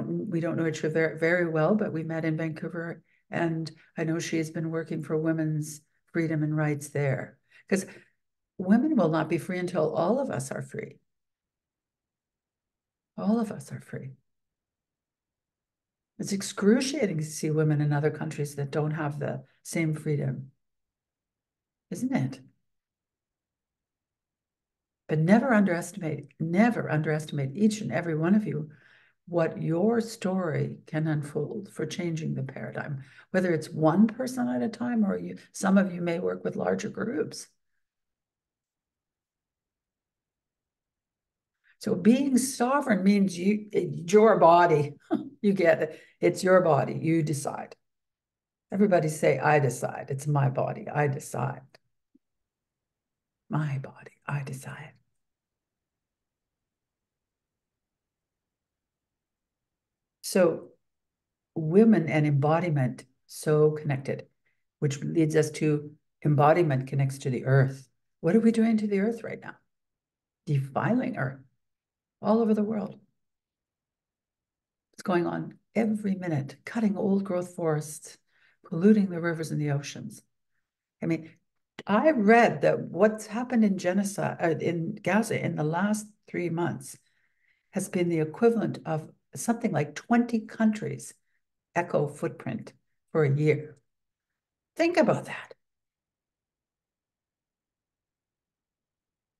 S2: we don't know each other very, very well, but we met in Vancouver. And I know she's been working for women's freedom and rights there. Because women will not be free until all of us are free. All of us are free. It's excruciating to see women in other countries that don't have the same freedom, isn't it? But never underestimate each and every one of you what your story can unfold for changing the paradigm, whether it's one person at a time or some of you may work with larger groups. So being sovereign means it's your body. You get it. It's your body. You decide. Everybody say, I decide. It's my body. I decide. My body. I decide. So women and embodiment so connected, which leads us to embodiment connects to the earth. What are we doing to the earth right now? Defiling her all over the world. It's going on every minute, cutting old growth forests, polluting the rivers and the oceans. I mean, I read that what's happened in genocide in Gaza in the last 3 months has been the equivalent of something like 20 countries' eco footprint for a year. Think about that.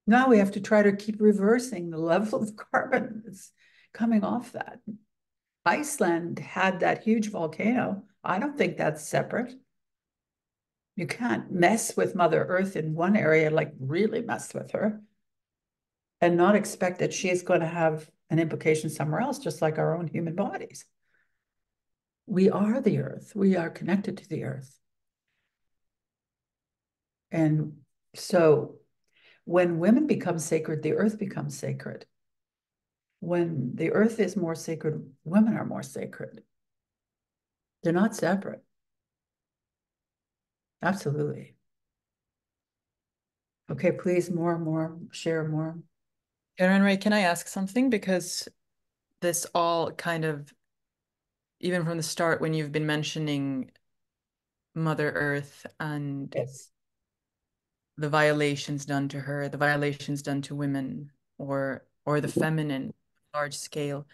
S2: Now we have to try to keep reversing the level of carbon that's coming off that. Iceland had that huge volcano. I don't think that's separate. You can't mess with Mother Earth in one area, like really mess with her, and not expect that she is going to have an implication somewhere else, just like our own human bodies. We are the earth. We are connected to the earth. And so when women become sacred, the earth becomes sacred. When the earth is more sacred, women are more sacred. They're not separate. Absolutely. Okay, please, more, share more.
S3: Karen Ray, can I ask something? Because this all kind of, even from the start, when you've been mentioning Mother Earth and
S2: Yes.
S3: the violations done to her, the violations done to women, or the feminine large scale.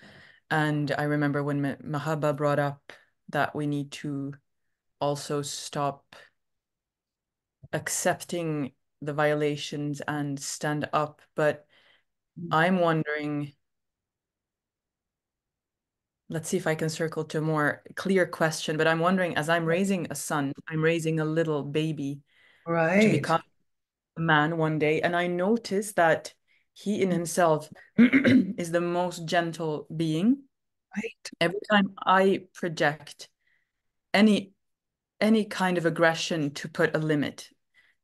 S3: And I remember when Mahaba brought up that we need to also stop accepting the violations and stand up. But I'm wondering, let's see if I can circle to a more clear question, but I'm wondering, as I'm raising a son, I'm raising a little baby to
S2: Right.
S3: become a man one day, and I notice that he in himself is the most gentle being.
S2: Right.
S3: Every time I project any kind of aggression to put a limit,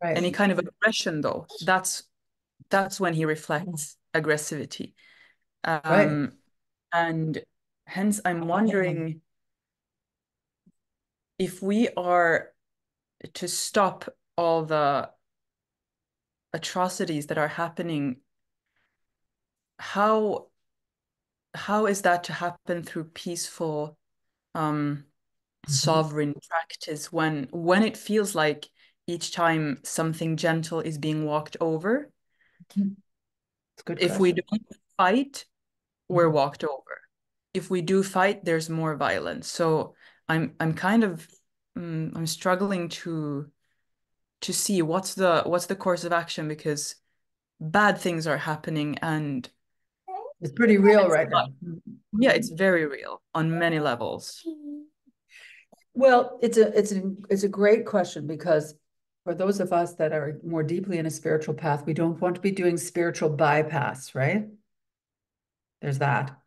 S3: any
S2: Right.
S3: kind of aggression though, that's when he reflects aggressivity.
S2: Right.
S3: And hence I'm wondering if we are to stop all the atrocities that are happening, how is that to happen through peaceful sovereign practice when it feels like each time something gentle is being walked over,
S2: It's a good
S3: if we
S2: question.
S3: don't fight, we're
S2: Mhm.
S3: walked over. If we do fight, there's more violence. So I'm kind of I'm struggling to see what's the course of action, because bad things are happening, and
S2: It's pretty real
S3: it's
S2: right
S3: not,
S2: now.
S3: yeah, it's very real on many levels.
S2: Well, it's a great question, because for those of us that are more deeply in a spiritual path, we don't want to be doing spiritual bypass, right? There's that.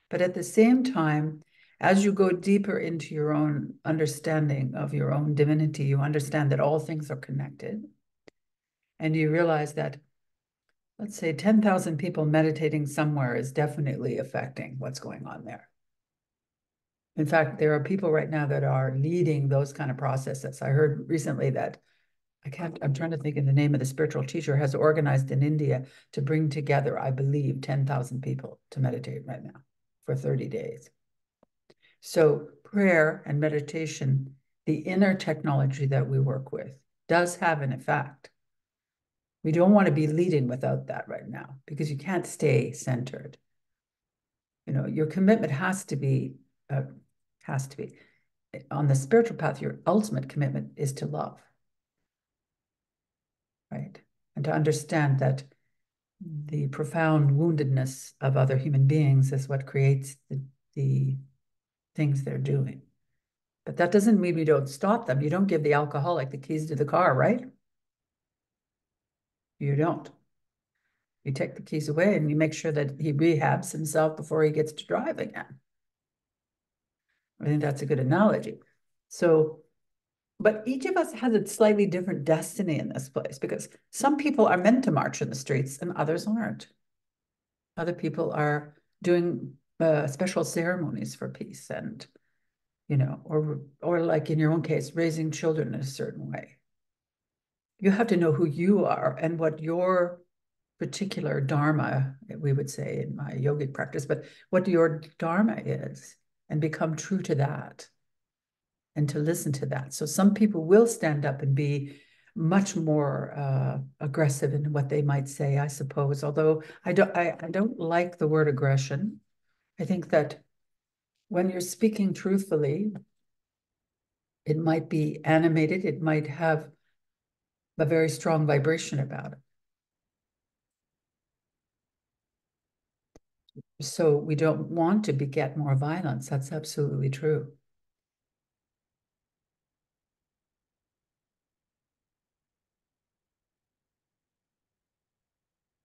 S2: But at the same time, as you go deeper into your own understanding of your own divinity, you understand that all things are connected. And you realize that, let's say, 10,000 people meditating somewhere is definitely affecting what's going on there. In fact, there are people right now that are leading those kind of processes. I heard recently that I'm trying to think of the name of the spiritual teacher, has organized in India to bring together, I believe, 10,000 people to meditate right now for 30 days. So prayer and meditation, the inner technology that we work with, does have an effect. We don't want to be leading without that right now, because you can't stay centered. You know, your commitment has to be on the spiritual path. Your ultimate commitment is to love, right? And to understand that the profound woundedness of other human beings is what creates the things they're doing. But that doesn't mean we don't stop them. You don't give the alcoholic the keys to the car, right? You don't. You take the keys away and you make sure that he rehabs himself before he gets to drive again. I think that's a good analogy. So, but each of us has a slightly different destiny in this place, because some people are meant to march in the streets and others aren't. Other people are doing special ceremonies for peace, and, you know, or like in your own case, raising children in a certain way. You have to know who you are and what your particular dharma, we would say in my yogic practice, but what your dharma is, and become true to that, and to listen to that. So some people will stand up and be much more aggressive in what they might say, I suppose. Although I don't like the word aggression. I think that when you're speaking truthfully, it might be animated, it might have a very strong vibration about it. So we don't want to beget more violence. That's absolutely true.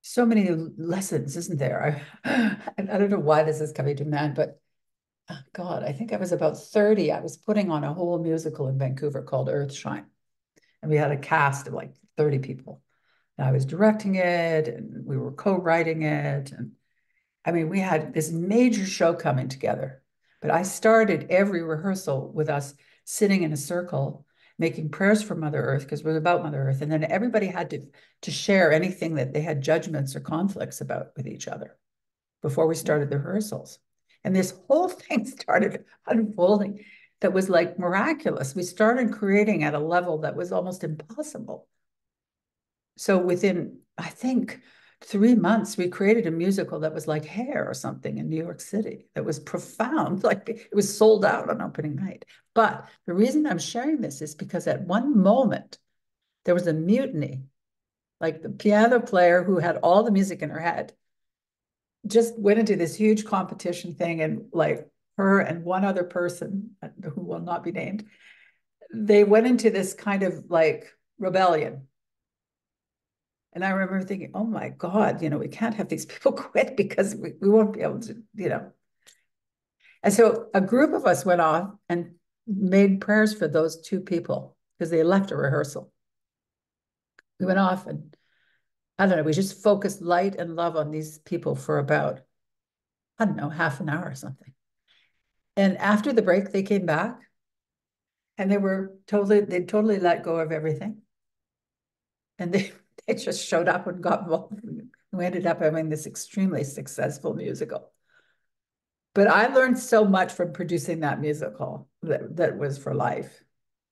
S2: So many lessons, isn't there? I don't know why this is coming to mind, but oh God, I think I was about 30. I was putting on a whole musical in Vancouver called Earthshine. And we had a cast of like 30 people. And I was directing it, and we were co-writing it. And I mean, we had this major show coming together. But I started every rehearsal with us sitting in a circle, making prayers for Mother Earth, because we're about Mother Earth. And then everybody had to share anything that they had judgments or conflicts about with each other before we started the rehearsals. And this whole thing started unfolding that was like miraculous. We started creating at a level that was almost impossible. So within, I think, 3 months, we created a musical that was like Hair or something in New York City that was profound. Like it was sold out on opening night. But the reason I'm sharing this is because at one moment, there was a mutiny. Like the piano player who had all the music in her head just went into this huge competition thing, and like her and one other person who will not be named, they went into this kind of like rebellion. And I remember thinking, oh my God, we can't have these people quit because we won't be able to. And so a group of us went off and made prayers for those two people because they left a rehearsal. We went off and I don't know, we just focused light and love on these people for about, I don't know, half an hour or something. And after the break, they came back and they totally let go of everything. And they just showed up and got involved. We ended up having this extremely successful musical. But I learned so much from producing that musical that was for life.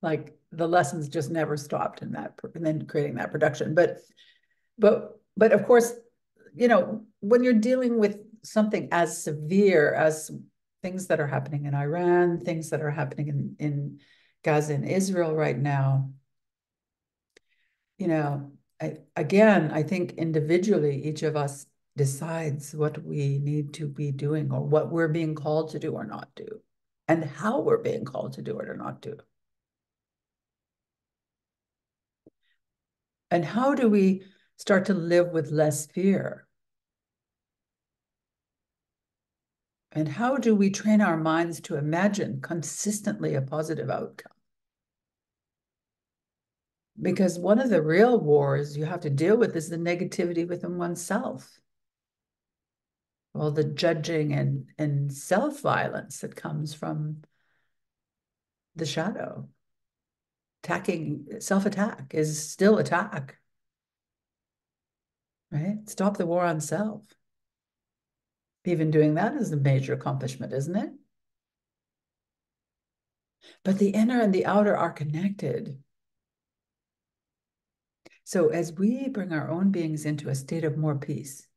S2: Like the lessons just never stopped in that, and then creating that production. But of course, when you're dealing with something as severe as things that are happening in Iran, things that are happening in Gaza and Israel right now, I think individually, each of us decides what we need to be doing or what we're being called to do or not do, and how we're being called to do it or not do. And how do we start to live with less fear? And how do we train our minds to imagine consistently a positive outcome? Because one of the real wars you have to deal with is the negativity within oneself. All the judging and self-violence that comes from the shadow. Self-attack is still attack, right? Stop the war on self. Even doing that is a major accomplishment, isn't it? But the inner and the outer are connected. So as we bring our own beings into a state of more peace,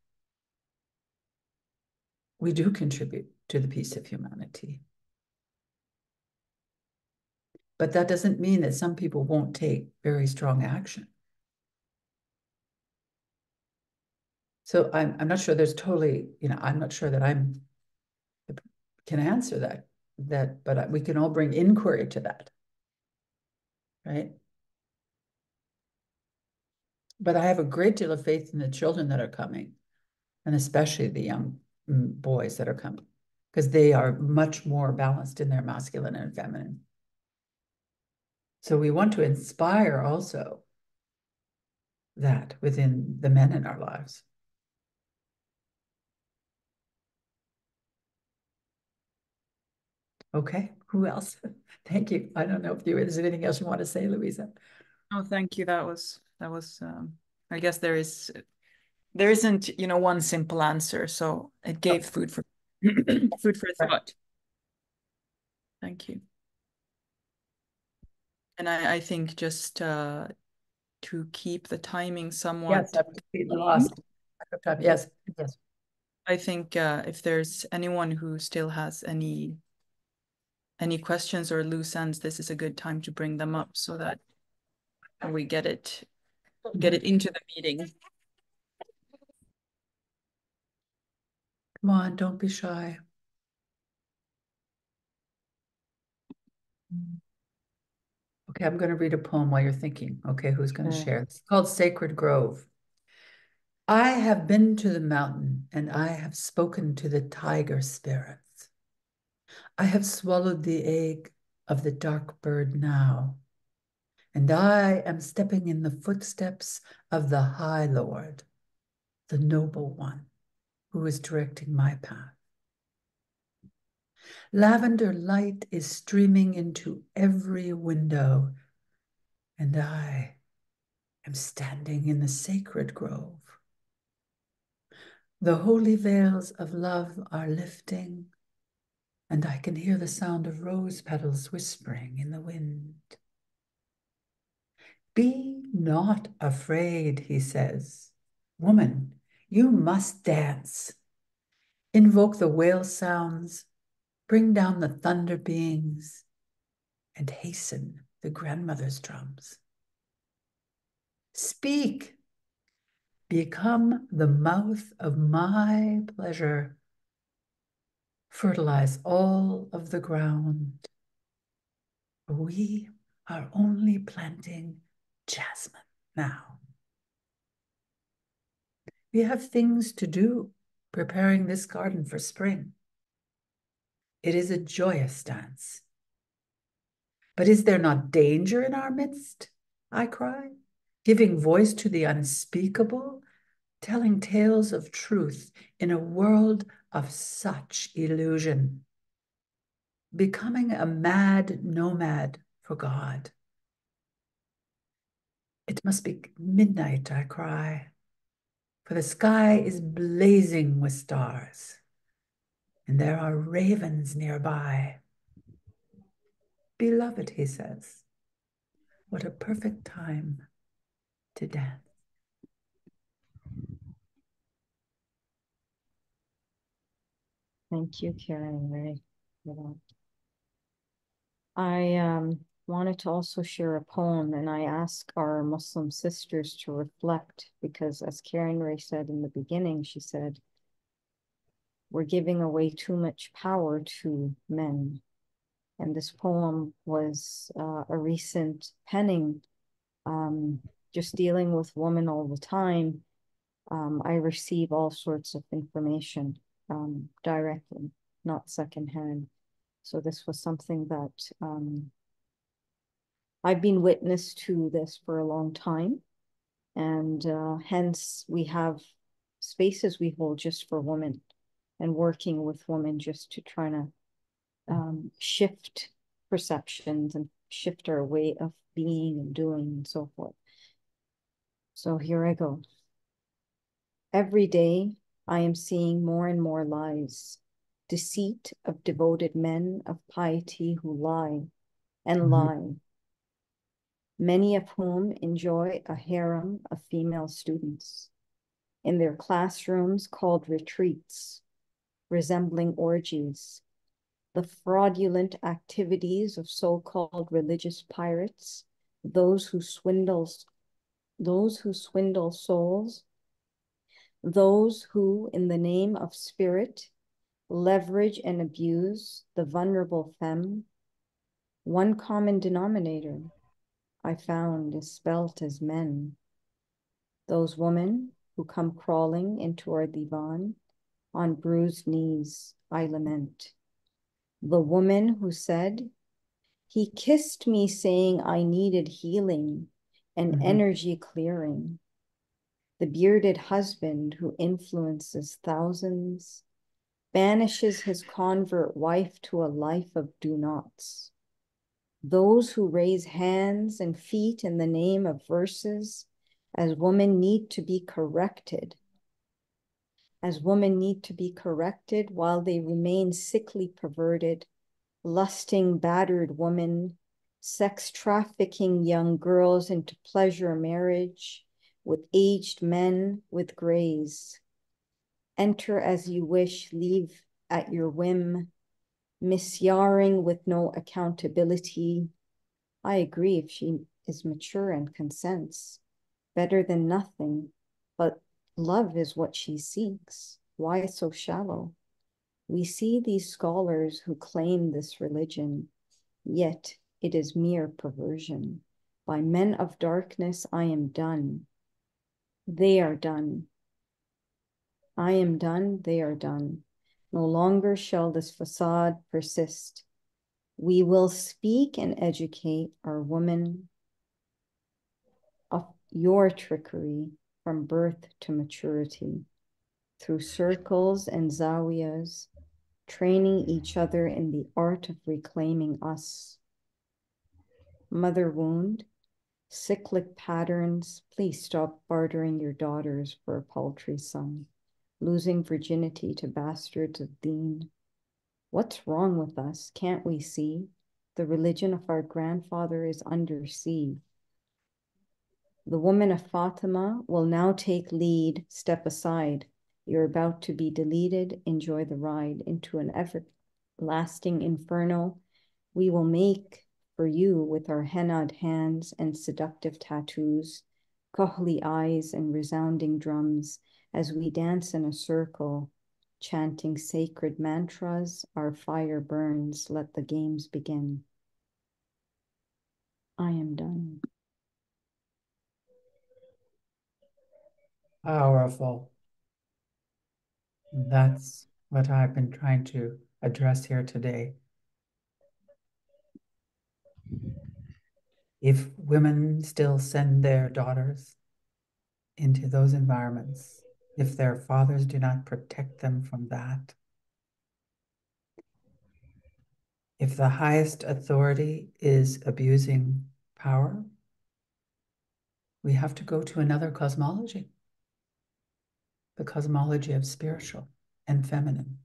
S2: we do contribute to the peace of humanity. But that doesn't mean that some people won't take very strong action. So I'm not sure there's totally, I'm not sure that I can answer that, but we can all bring inquiry to that, right? But I have a great deal of faith in the children that are coming, and especially the young boys that are coming, because they are much more balanced in their masculine and feminine. So we want to inspire also that within the men in our lives. Okay, who else? Thank you. I don't know if there's anything else you want to say, Louisa.
S3: Oh, thank you. That was I guess there isn't, one simple answer. So it gave food for food for thought. Thank you. And I think just to keep the timing somewhat.
S2: Yes, I've lost time. Yes, yes.
S3: I think if there's anyone who still has any questions or loose ends, this is a good time to bring them up so that we get it into the meeting.
S2: Come on, don't be shy. Okay, I'm going to read a poem while you're thinking. Okay, who's going to share? It's called Sacred Grove. I have been to the mountain and I have spoken to the tiger spirits. I have swallowed the egg of the dark bird now, and I am stepping in the footsteps of the High Lord, the Noble One, who is directing my path. Lavender light is streaming into every window, and I am standing in the sacred grove. The holy veils of love are lifting, and I can hear the sound of rose petals whispering in the wind. Be not afraid, he says. Woman, you must dance. Invoke the whale sounds, bring down the thunder beings, and hasten the grandmother's drums. Speak, become the mouth of my pleasure. Fertilize all of the ground. We are only planting jasmine now. We have things to do, preparing this garden for spring. It is a joyous dance. But is there not danger in our midst? I cry, giving voice to the unspeakable, telling tales of truth in a world of such illusion. Becoming a mad nomad for God. It must be midnight, I cry, for the sky is blazing with stars, and there are ravens nearby. Beloved, he says, what a perfect time to dance.
S1: Thank you, Karen and Ray, for that. I wanted to also share a poem, and I ask our Muslim sisters to reflect, because as Karen Ray said in the beginning, she said, we're giving away too much power to men. And this poem was a recent penning, just dealing with women all the time. I receive all sorts of information directly, not secondhand. So this was something that I've been witness to this for a long time. And hence we have spaces we hold just for women and working with women just to try to shift perceptions and shift our way of being and doing and so forth. So here I go. Every day I am seeing more and more lies, deceit of devoted men of piety who lie and lie, many of whom enjoy a harem of female students in their classrooms called retreats, resembling orgies, the fraudulent activities of so-called religious pirates, those who swindle souls, those who, in the name of spirit, leverage and abuse the vulnerable femme. One common denominator I found is spelt as men. Those women who come crawling into our divan on bruised knees, I lament. The woman who said, he kissed me saying I needed healing and energy clearing. The bearded husband who influences thousands, banishes his convert wife to a life of do-nots. Those who raise hands and feet in the name of verses as women need to be corrected. As women need to be corrected while they remain sickly perverted, lusting battered women, sex trafficking young girls into pleasure marriage with aged men with grays. Enter as you wish, leave at your whim, misyaring with no accountability. I agree if she is mature and consents. Better than nothing, but love is what she seeks. Why so shallow? We see these scholars who claim this religion, yet it is mere perversion. By men of darkness, I am done. They are done. I am done, they are done. No longer shall this facade persist. We will speak and educate our women of your trickery from birth to maturity, through circles and zawiyas, training each other in the art of reclaiming us. Mother wound, cyclic patterns, please stop bartering your daughters for a paltry son, losing virginity to bastards of deen. What's wrong with us? Can't we see? The religion of our grandfather is under siege. The woman of Fatima will now take lead. Step aside. You're about to be deleted. Enjoy the ride into an everlasting inferno. We will make for you with our henna'd hands and seductive tattoos, kohli eyes and resounding drums as we dance in a circle, chanting sacred mantras. Our fire burns. Let the games begin. I am done.
S2: Powerful. That's what I've been trying to address here today. If women still send their daughters into those environments, if their fathers do not protect them from that, if the highest authority is abusing power, we have to go to another cosmology, the cosmology of spiritual and feminine.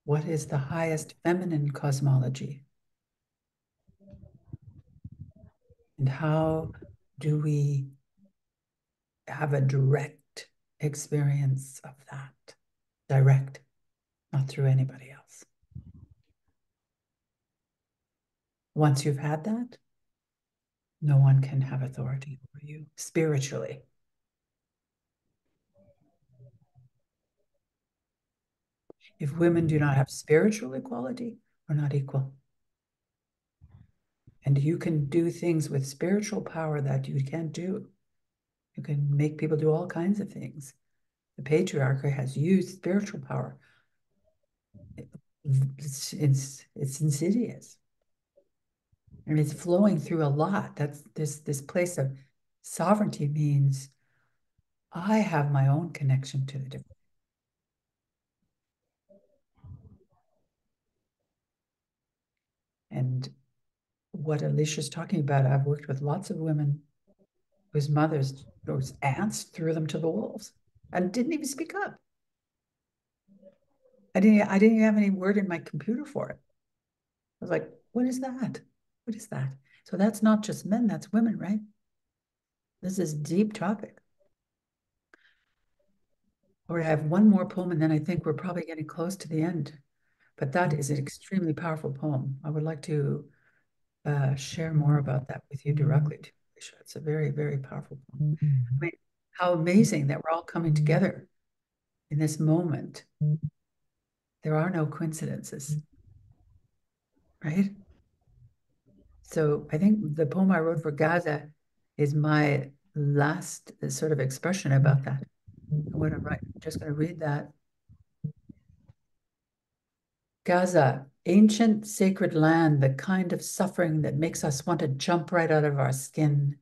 S2: What is the highest feminine cosmology? And how do we have a direct experience of that? Direct, not through anybody else. Once you've had that, no one can have authority over you spiritually. If women do not have spiritual equality, we're not equal. And you can do things with spiritual power that you can't do. You can make people do all kinds of things. The patriarchy has used spiritual power. It's insidious. And it's flowing through a lot. That's this place of sovereignty means I have my own connection to the divine. And what Alicia's talking about, I've worked with lots of women whose mothers, those aunts, threw them to the wolves and didn't even speak up. I didn't have any word in my computer for it. I was like, what is that? What is that? So that's not just men, that's women, right? This is a deep topic. Or I have one more poem, and then I think we're probably getting close to the end. But that is an extremely powerful poem. I would like to share more about that with you directly too, Alicia. It's a very, very powerful poem. I mean, how amazing that we're all coming together in this moment. There are no coincidences, right? So I think the poem I wrote for Gaza is my last sort of expression about that. I'm just going to read that. Gaza, ancient sacred land, the kind of suffering that makes us want to jump right out of our skin.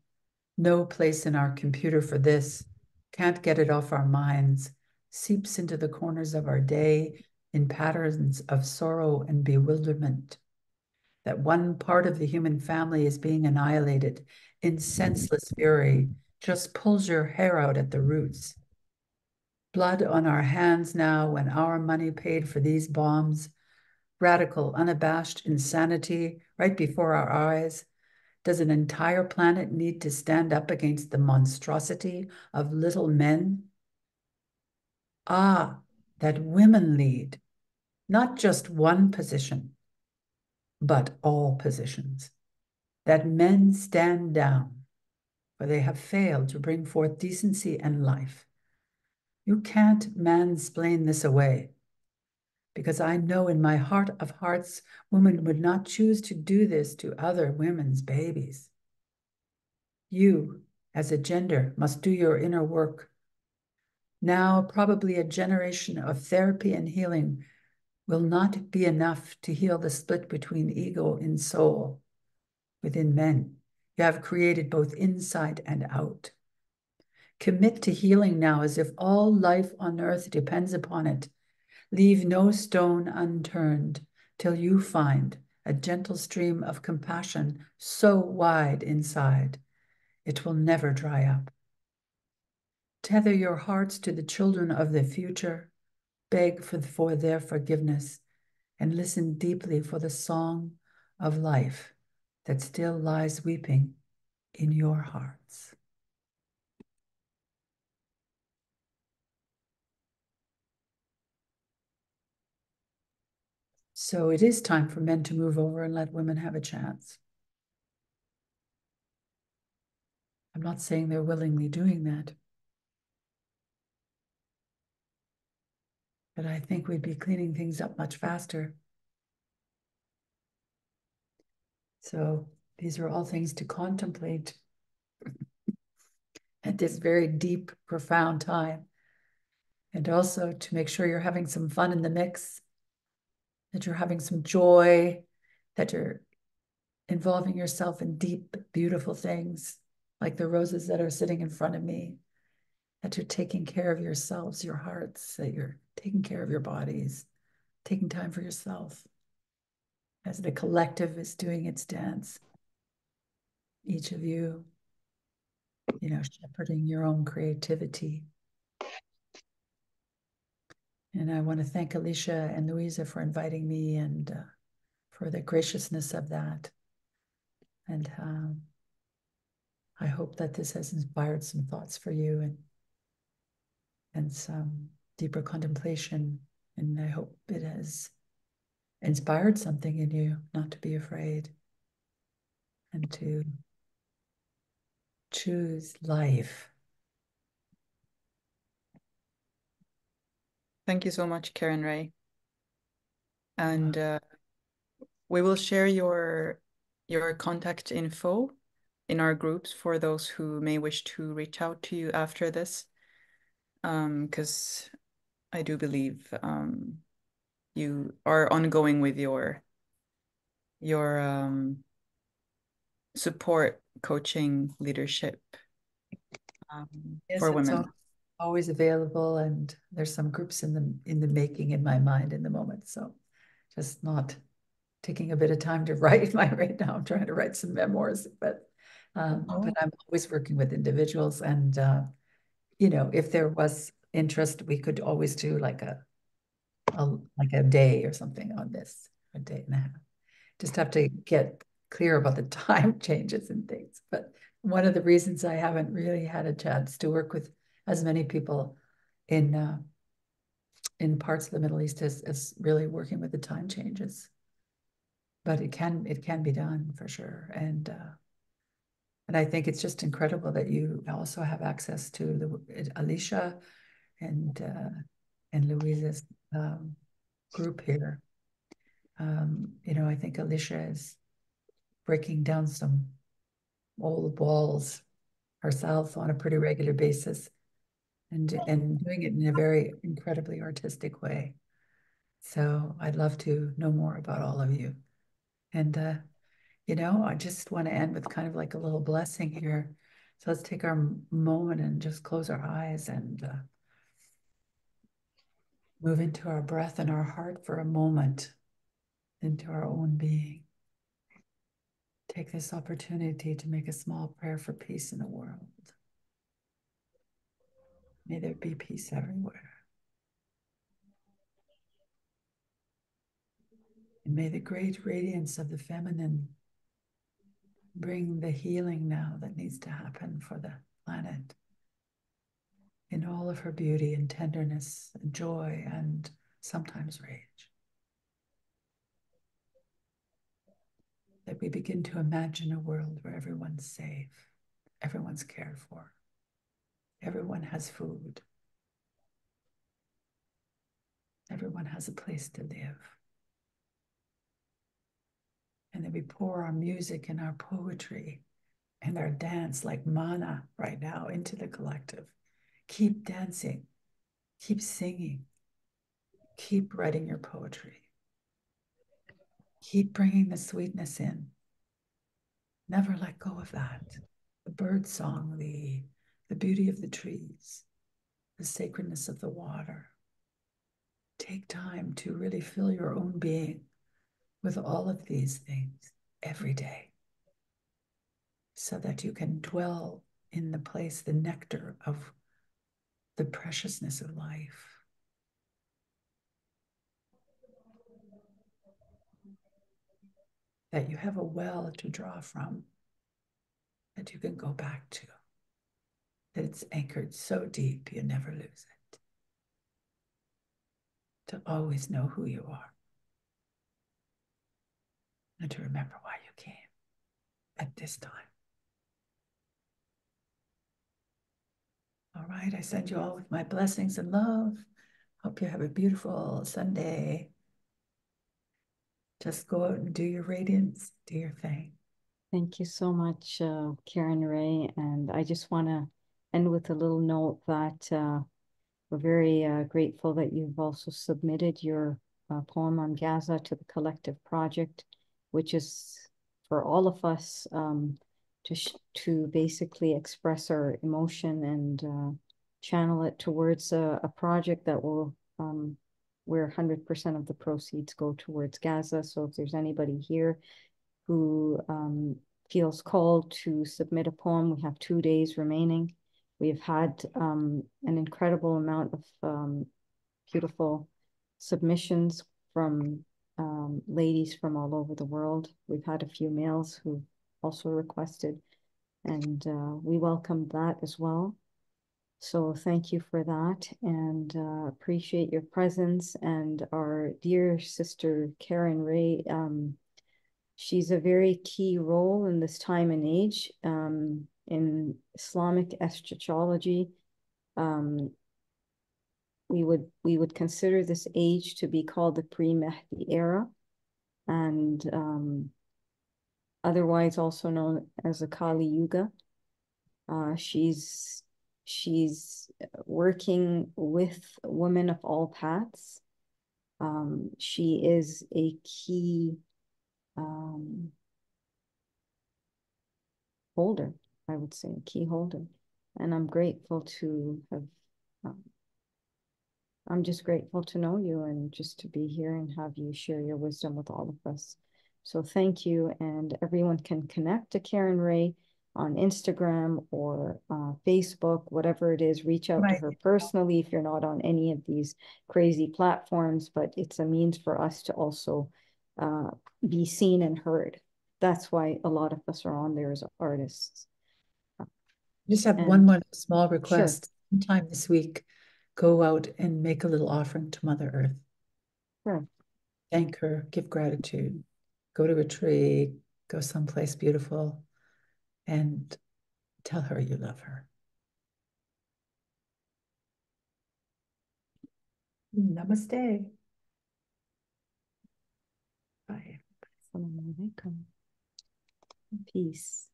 S2: No place in our computer for this. Can't get it off our minds. Seeps into the corners of our day in patterns of sorrow and bewilderment. That one part of the human family is being annihilated in senseless fury, just pulls your hair out at the roots. Blood on our hands now when our money paid for these bombs. Radical, unabashed insanity right before our eyes. Does an entire planet need to stand up against the monstrosity of little men? Ah, that women lead, not just one position, but all positions. That men stand down, for they have failed to bring forth decency and life. You can't mansplain this away, because I know in my heart of hearts, women would not choose to do this to other women's babies. You, as a gender, must do your inner work. Now, probably a generation of therapy and healing will not be enough to heal the split between ego and soul within men. You have created both inside and out. Commit to healing now as if all life on earth depends upon it. Leave no stone unturned till you find a gentle stream of compassion so wide inside, it will never dry up. Tether your hearts to the children of the future, beg for their forgiveness, and listen deeply for the song of life that still lies weeping in your hearts. So it is time for men to move over and let women have a chance. I'm not saying they're willingly doing that, but I think we'd be cleaning things up much faster. So these are all things to contemplate at this very deep, profound time. And also to make sure you're having some fun in the mix, that you're having some joy, that you're involving yourself in deep, beautiful things, like the roses that are sitting in front of me, that you're taking care of yourselves, your hearts, that you're taking care of your bodies, taking time for yourself. As the collective is doing its dance, each of you, shepherding your own creativity. And I want to thank Alicia and Louisa for inviting me and for the graciousness of that. And I hope that this has inspired some thoughts for you and some deeper contemplation. And I hope it has inspired something in you not to be afraid and to choose life.
S3: Thank you so much, Karen Ray. And we will share your contact info in our groups for those who may wish to reach out to you after this. Because I do believe you are ongoing with your support, coaching, leadership
S2: Yes,
S3: for
S2: it's
S3: women.
S2: always available, and there's some groups in the making in my mind in the moment. So just not taking a bit of time to write right now. I'm trying to write some memoirs, but I'm always working with individuals, and if there was interest, we could always do like a day or something on this, a day and a half. Just have to get clear about the time changes and things. But one of the reasons I haven't really had a chance to work with as many people in parts of the Middle East is really working with the time changes. But it can be done for sure. And I think it's just incredible that you also have access to the Alicia and Louisa's group here. I think Alicia is breaking down some old walls herself on a pretty regular basis and doing it in a very incredibly artistic way. So I'd love to know more about all of you. And, I just want to end with kind of like a little blessing here. So let's take our moment and just close our eyes and move into our breath and our heart for a moment, into our own being. Take this opportunity to make a small prayer for peace in the world. May there be peace everywhere. And may the great radiance of the feminine bring the healing now that needs to happen for the planet in all of her beauty and tenderness and joy and sometimes rage. That we begin to imagine a world where everyone's safe, everyone's cared for, everyone has food, everyone has a place to live. And that we pour our music and our poetry and our dance like manna right now into the collective. Keep dancing, keep singing, keep writing your poetry. Keep bringing the sweetness in. Never let go of that. The bird song, the beauty of the trees, the sacredness of the water. Take time to really fill your own being with all of these things every day so that you can dwell in the place, the nectar of the preciousness of life. that you have a well to draw from, that you can go back to, that it's anchored so deep you never lose it, to always know who you are, and to remember why you came at this time. All right, I send you all with my blessings and love. Hope you have a beautiful Sunday. Just go out and do your radiance, do your thing.
S1: Thank you so much, Karen Ray. And I just want to end with a little note that we're very grateful that you've also submitted your poem on Gaza to the Collective Project, which is for all of us to basically express our emotion and channel it towards a project that will where 100% of the proceeds go towards Gaza. So if there's anybody here who feels called to submit a poem, we have 2 days remaining. We've had an incredible amount of beautiful submissions from ladies from all over the world. We've had a few males who also requested, and we welcome that as well. So thank you for that, and appreciate your presence. And our dear sister Karen Ray, she's a very key role in this time and age in Islamic eschatology. We would consider this age to be called the pre-Mahdi era, and otherwise also known as the Kali Yuga. She's working with women of all paths. She is a key holder, I would say, a key holder. And I'm grateful to have, I'm just grateful to know you and just to be here and have you share your wisdom with all of us. So thank you. And everyone can connect to Karen Ray on Instagram or Facebook, whatever it is. Reach out to her personally if you're not on any of these crazy platforms, but it's a means for us to also be seen and heard. That's why a lot of us are on there as artists.
S2: Just have one more small request. Sure. Sometime this week, go out and make a little offering to Mother Earth.
S1: Sure.
S2: Thank her, give gratitude, go to a tree, go someplace beautiful, and tell her you love her. Namaste. Bye.
S1: Peace.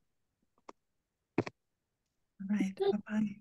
S2: All right. Bye-bye.